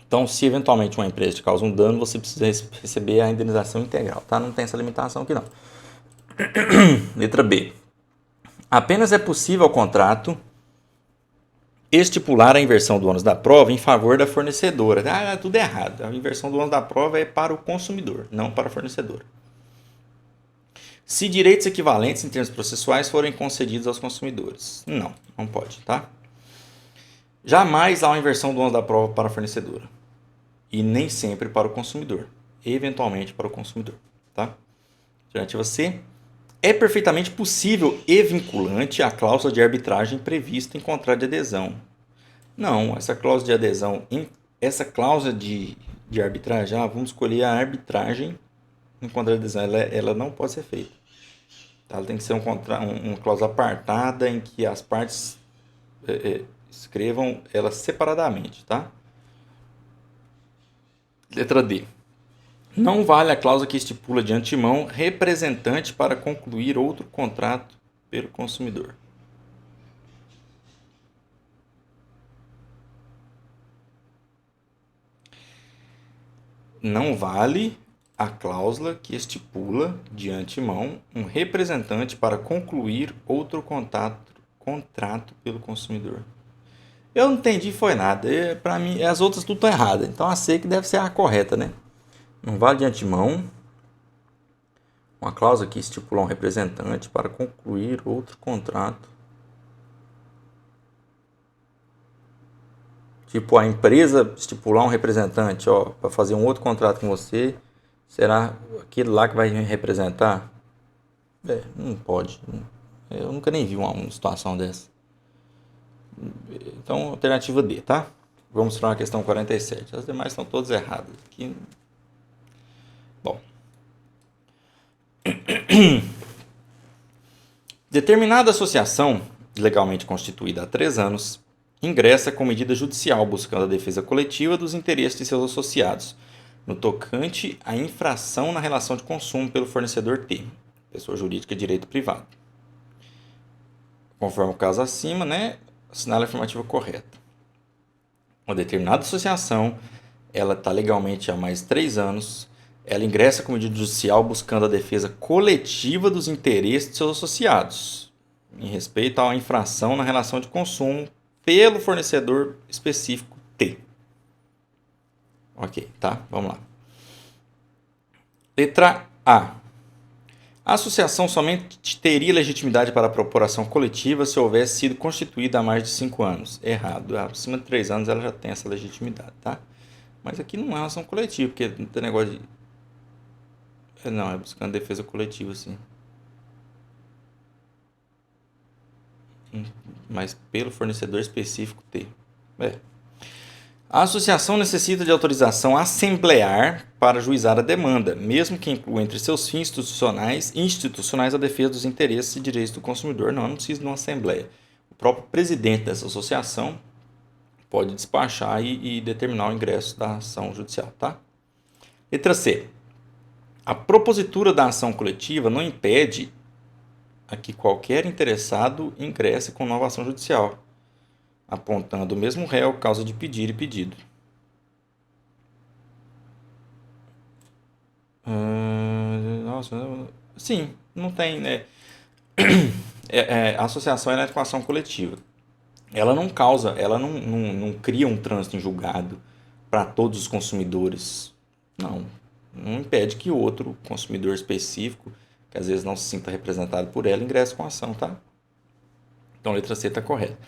Então, se eventualmente uma empresa te causa um dano, você precisa receber a indenização integral, tá? Não tem essa limitação aqui, não. Letra B. Apenas é possível ao contrato estipular a inversão do ônus da prova em favor da fornecedora. Ah, tudo errado. A inversão do ônus da prova é para o consumidor, não para a fornecedora. Se direitos equivalentes em termos processuais forem concedidos aos consumidores. Não pode, tá? Jamais há uma inversão do ônus da prova para a fornecedora. E nem sempre para o consumidor. Eventualmente para o consumidor, tá? Alternativa C. É perfeitamente possível e vinculante a cláusula de arbitragem prevista em contrato de adesão. Não, essa cláusula de adesão, essa cláusula de arbitragem, vamos escolher a arbitragem em contrato de adesão, ela não pode ser feita. Ela tem que ser uma cláusula apartada em que as partes escrevam ela separadamente, tá? Letra D. Não vale a cláusula que estipula de antemão representante para concluir outro contrato pelo consumidor. Não vale a cláusula que estipula de antemão um representante para concluir outro contrato pelo consumidor. Eu não entendi, foi nada. Para mim, as outras tudo estão erradas. Então a C que deve ser a correta, né? Não vale de antemão uma cláusula que estipula um representante para concluir outro contrato. Tipo, a empresa estipular um representante, para fazer um outro contrato com você, será aquele lá que vai me representar? Não pode. Eu nunca nem vi uma situação dessa. Então, alternativa D, tá? Vamos para a questão 47. As demais estão todas erradas. Aqui. Bom. Determinada associação, legalmente constituída há 3 anos, ingressa com medida judicial buscando a defesa coletiva dos interesses de seus associados, no tocante à infração na relação de consumo pelo fornecedor T, pessoa jurídica de direito privado. Conforme o caso acima, né, assinale a afirmativa correta. Uma determinada associação, ela está legalmente há mais de 3 anos, ela ingressa com medida judicial buscando a defesa coletiva dos interesses de seus associados, em respeito à infração na relação de consumo pelo fornecedor específico T. Ok, tá? Vamos lá. Letra A. A associação somente teria legitimidade para a propor ação coletiva se houvesse sido constituída há mais de 5 anos. Errado. Acima de 3 anos ela já tem essa legitimidade, tá? Mas aqui não é uma ação coletiva, porque não tem negócio de... Não, é buscando defesa coletiva, sim. Mas pelo fornecedor específico T. A associação necessita de autorização assemblear para juizar a demanda, mesmo que inclua entre seus fins institucionais a defesa dos interesses e direitos do consumidor. Não precisa de uma assembleia. O próprio presidente dessa associação pode despachar e determinar o ingresso da ação judicial, tá? Letra C. A propositura da ação coletiva não impede a que qualquer interessado ingresse com nova ação judicial, apontando o mesmo réu, causa de pedir e pedido. Sim, não tem, né? A associação é com ação coletiva. Ela não causa, ela não cria um trânsito em julgado para todos os consumidores. Não impede que outro consumidor específico, que às vezes não se sinta representado por ela, ingresse com a ação, tá? Então, a letra C está correta.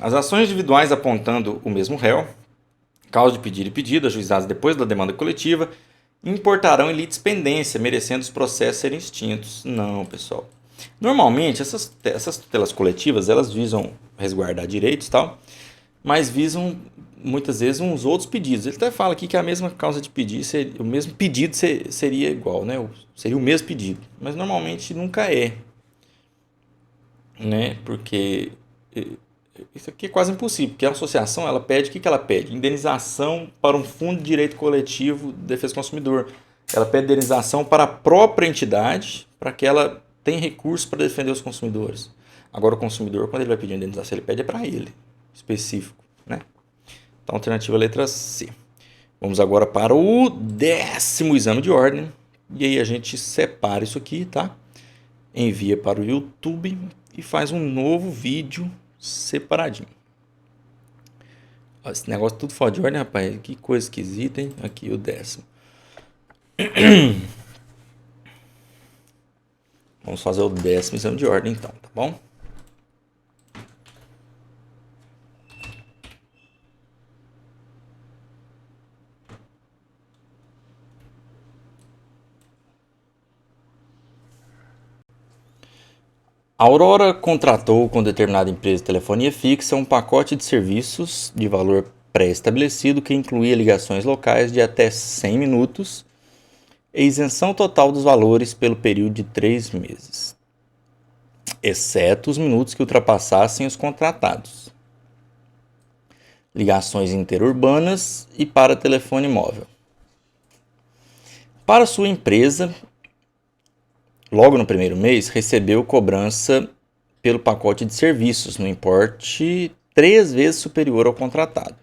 As ações individuais apontando o mesmo réu, causa de pedir e pedido, ajuizadas depois da demanda coletiva, importarão em litispendência, merecendo os processos serem extintos. Não, pessoal. Normalmente, essas tutelas coletivas, elas visam resguardar direitos e tal, mas visam, muitas vezes, uns outros pedidos. Ele até fala aqui que a mesma causa de pedir, o mesmo pedido seria igual, né? Seria o mesmo pedido, mas normalmente nunca é, né? Porque isso aqui é quase impossível, porque a associação, ela pede, o que ela pede? Indenização para um fundo de direito coletivo de defesa do consumidor. Ela pede indenização para a própria entidade, para que ela tenha recursos para defender os consumidores. Agora, o consumidor, quando ele vai pedir indenização, ele pede para ele, específico, né? Então, alternativa letra C. Vamos agora para o 10º exame de ordem. E aí a gente separa isso aqui, tá? Envia para o YouTube e faz um novo vídeo separadinho. Esse negócio tudo fora de ordem, rapaz. Que coisa esquisita, hein? Aqui o 10º. Vamos fazer o 10º exame de ordem, então, tá bom? A Aurora contratou com determinada empresa de telefonia fixa um pacote de serviços de valor pré-estabelecido que incluía ligações locais de até 100 minutos e isenção total dos valores pelo período de 3 meses, exceto os minutos que ultrapassassem os contratados. Ligações interurbanas e para telefone móvel. Para sua empresa, logo no primeiro mês, recebeu cobrança pelo pacote de serviços no importe 3 vezes superior ao contratado,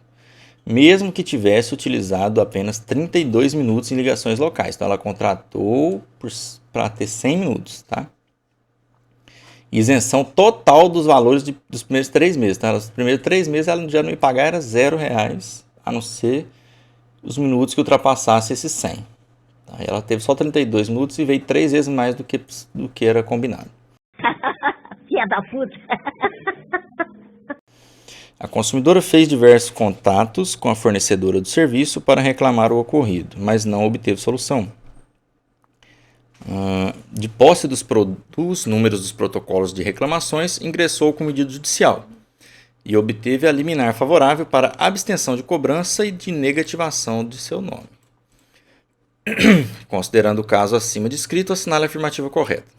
mesmo que tivesse utilizado apenas 32 minutos em ligações locais. Então, ela contratou para ter 100 minutos, tá? Isenção total dos valores dos primeiros 3 meses. Tá? Os primeiros 3 meses ela já não ia pagar, era R$0, a não ser os minutos que ultrapassasse esses 100. Ela teve só 32 minutos e veio 3 vezes mais do que era combinado. Filha da puta. A consumidora fez diversos contatos com a fornecedora do serviço para reclamar o ocorrido, mas não obteve solução. De posse dos números dos protocolos de reclamações, ingressou com medida judicial, e obteve a liminar favorável para abstenção de cobrança e de negativação de seu nome. Considerando o caso acima descrito, assinale a afirmativa correta.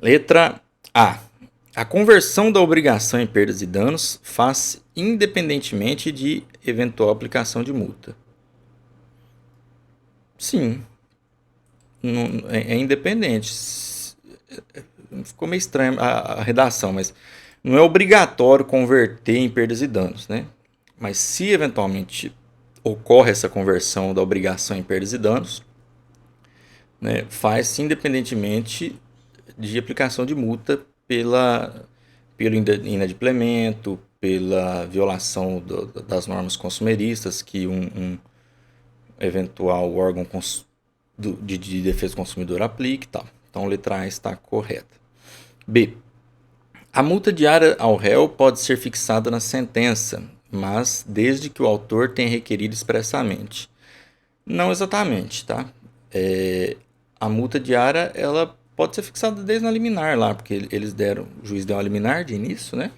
Letra A. A conversão da obrigação em perdas e danos faz-se independentemente de eventual aplicação de multa. Sim. Não, é independente. Ficou meio estranha a redação, mas não é obrigatório converter em perdas e danos, né? Mas se eventualmente ocorre essa conversão da obrigação em perdas e danos, né, faz-se independentemente de aplicação de multa pelo inadimplemento, pela violação das normas consumeristas que um eventual órgão de defesa do consumidor aplique e tal. Então, a letra A está correta. B. A multa diária ao réu pode ser fixada na sentença, mas desde que o autor tenha requerido expressamente. Não exatamente, tá? A multa diária, ela pode ser fixada desde na liminar lá, porque o juiz deu uma liminar de início, né?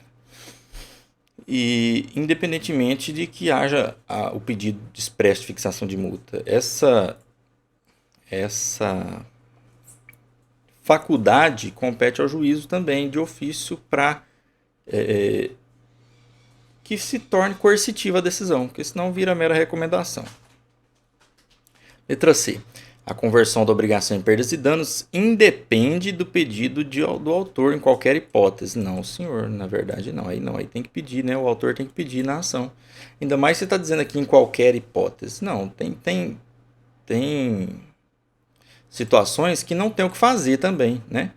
E independentemente de que haja o pedido de expresso de fixação de multa. Essa faculdade compete ao juízo também de ofício para que se torne coercitiva a decisão, porque senão vira mera recomendação. Letra C. A conversão da obrigação em perdas e danos independe do pedido do autor em qualquer hipótese. Não, senhor, na verdade não. Aí tem que pedir, né? O autor tem que pedir na ação. Ainda mais você está dizendo aqui em qualquer hipótese. Não, tem situações que não tem o que fazer também, né?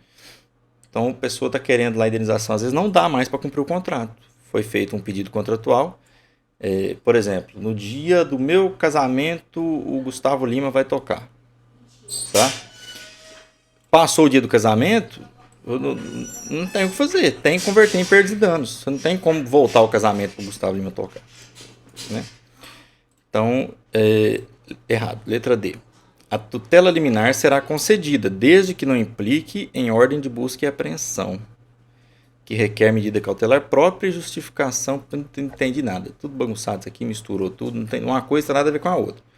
Então, a pessoa está querendo lá a indenização, às vezes não dá mais para cumprir o contrato. Foi feito um pedido contratual. Por exemplo, no dia do meu casamento, o Gustavo Lima vai tocar. Tá? Passou o dia do casamento, não tem o que fazer. Tem que converter em perdas e danos. Você não tem como voltar ao casamento para o Gustavo Lima tocar. Né? Então, errado. Letra D. A tutela liminar será concedida, desde que não implique em ordem de busca e apreensão, que requer medida cautelar própria e justificação. Não entendi nada. Tudo bagunçado isso aqui, misturou tudo. Não tem, uma coisa tem nada a ver com a outra.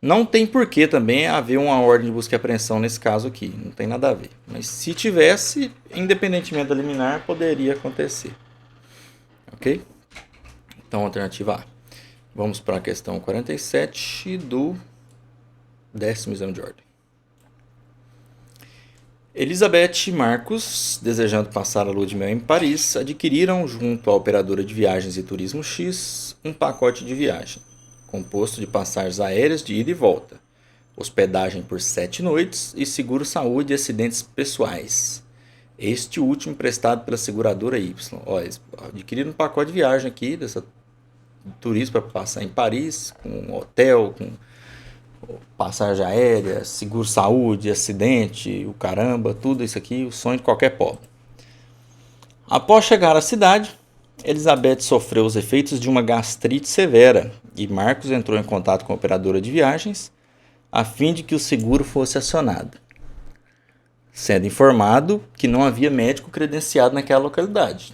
Não tem porquê também haver uma ordem de busca e apreensão nesse caso aqui. Não tem nada a ver. Mas se tivesse, independentemente da liminar, poderia acontecer. Ok? Então, alternativa A. Vamos para a questão 47 do 10º exame de ordem. Elizabeth e Marcos, desejando passar a lua de mel em Paris, adquiriram junto à operadora de viagens e turismo X um pacote de viagem, composto de passagens aéreas de ida e volta, hospedagem por 7 noites e seguro-saúde e acidentes pessoais. Este último prestado pela seguradora Y. Eles adquiriram um pacote de viagem aqui, dessa turismo para passar em Paris, com hotel, com passagem aérea, seguro-saúde, acidente, o caramba, tudo isso aqui, o sonho de qualquer pobre. Após chegar à cidade, Elizabeth sofreu os efeitos de uma gastrite severa e Marcos entrou em contato com a operadora de viagens a fim de que o seguro fosse acionado, sendo informado que não havia médico credenciado naquela localidade.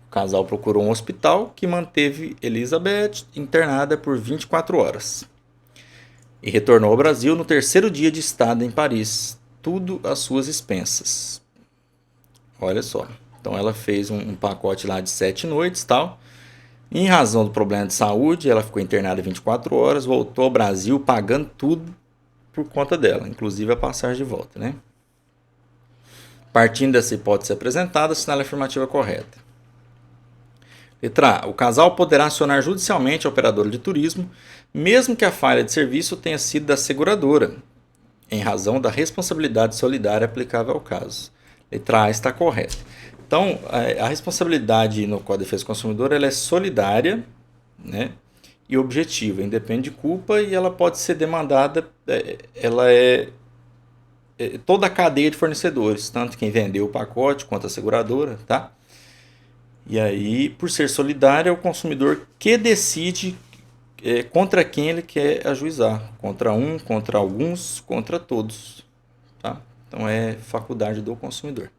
O casal procurou um hospital que manteve Elizabeth internada por 24 horas. E retornou ao Brasil no 3º dia de estada em Paris, tudo às suas expensas. Olha só, então ela fez um pacote lá de 7 noites e tal. Em razão do problema de saúde, ela ficou internada 24 horas, voltou ao Brasil pagando tudo por conta dela, inclusive a passagem de volta, né? Partindo dessa hipótese apresentada, assinale a afirmativa correta. Letra A. O casal poderá acionar judicialmente a operadora de turismo, mesmo que a falha de serviço tenha sido da seguradora, em razão da responsabilidade solidária aplicável ao caso. Letra A está correta. Então, a responsabilidade no Código de Defesa do Consumidor ela é solidária, né, e objetiva, independe de culpa e ela pode ser demandada, ela é toda a cadeia de fornecedores, tanto quem vendeu o pacote quanto a seguradora, tá? E aí, por ser solidária, é o consumidor que decide contra quem ele quer ajuizar. Contra um, contra alguns, contra todos. Tá? Então, é faculdade do consumidor.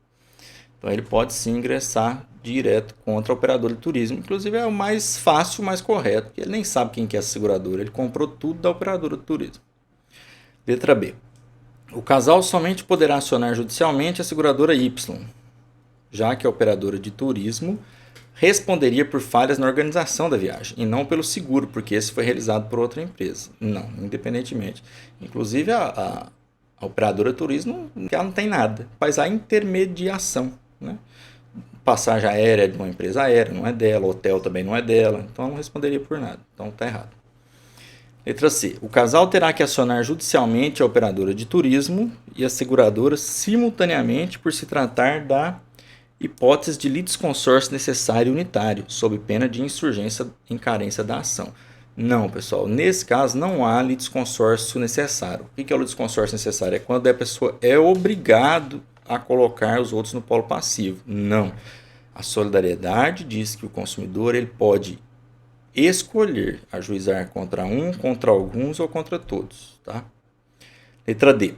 Então ele pode sim ingressar direto contra a operadora de turismo. Inclusive é o mais fácil, o mais correto, porque ele nem sabe quem que é a seguradora, ele comprou tudo da operadora de turismo. Letra B. O casal somente poderá acionar judicialmente a seguradora Y, já que a operadora de turismo responderia por falhas na organização da viagem e não pelo seguro, porque esse foi realizado por outra empresa. Não, independentemente. Inclusive a operadora de turismo ela não tem nada, faz a intermediação, né? Passagem aérea é de uma empresa aérea, não é dela, hotel também não é dela, então ela não responderia por nada, então está errado. Letra C. O casal terá que acionar judicialmente a operadora de turismo e a seguradora simultaneamente por se tratar da hipótese de litisconsórcio necessário e unitário, sob pena de insurgência em carência da ação. Não, pessoal, nesse caso não há litisconsórcio necessário. O que é o litisconsórcio necessário? É quando a pessoa é obrigado a colocar os outros no polo passivo. Não. A solidariedade diz que o consumidor ele pode escolher ajuizar contra um, contra alguns ou contra todos. Tá? Letra D.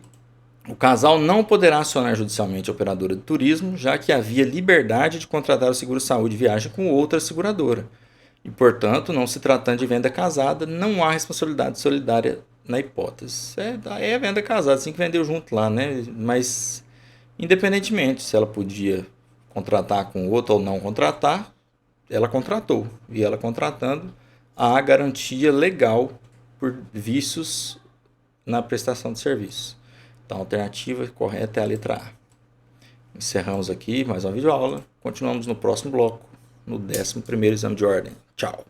O casal não poderá acionar judicialmente a operadora de turismo, já que havia liberdade de contratar o seguro-saúde viagem com outra seguradora. E, portanto, não se tratando de venda casada, não há responsabilidade solidária na hipótese. É venda casada, assim que vendeu junto lá, né? Mas, independentemente se ela podia contratar com outra ou não contratar, ela contratou. E ela contratando, há garantia legal por vícios na prestação de serviço. Então, a alternativa correta é a letra A. Encerramos aqui mais uma videoaula. Continuamos no próximo bloco, no 11º exame de ordem. Tchau!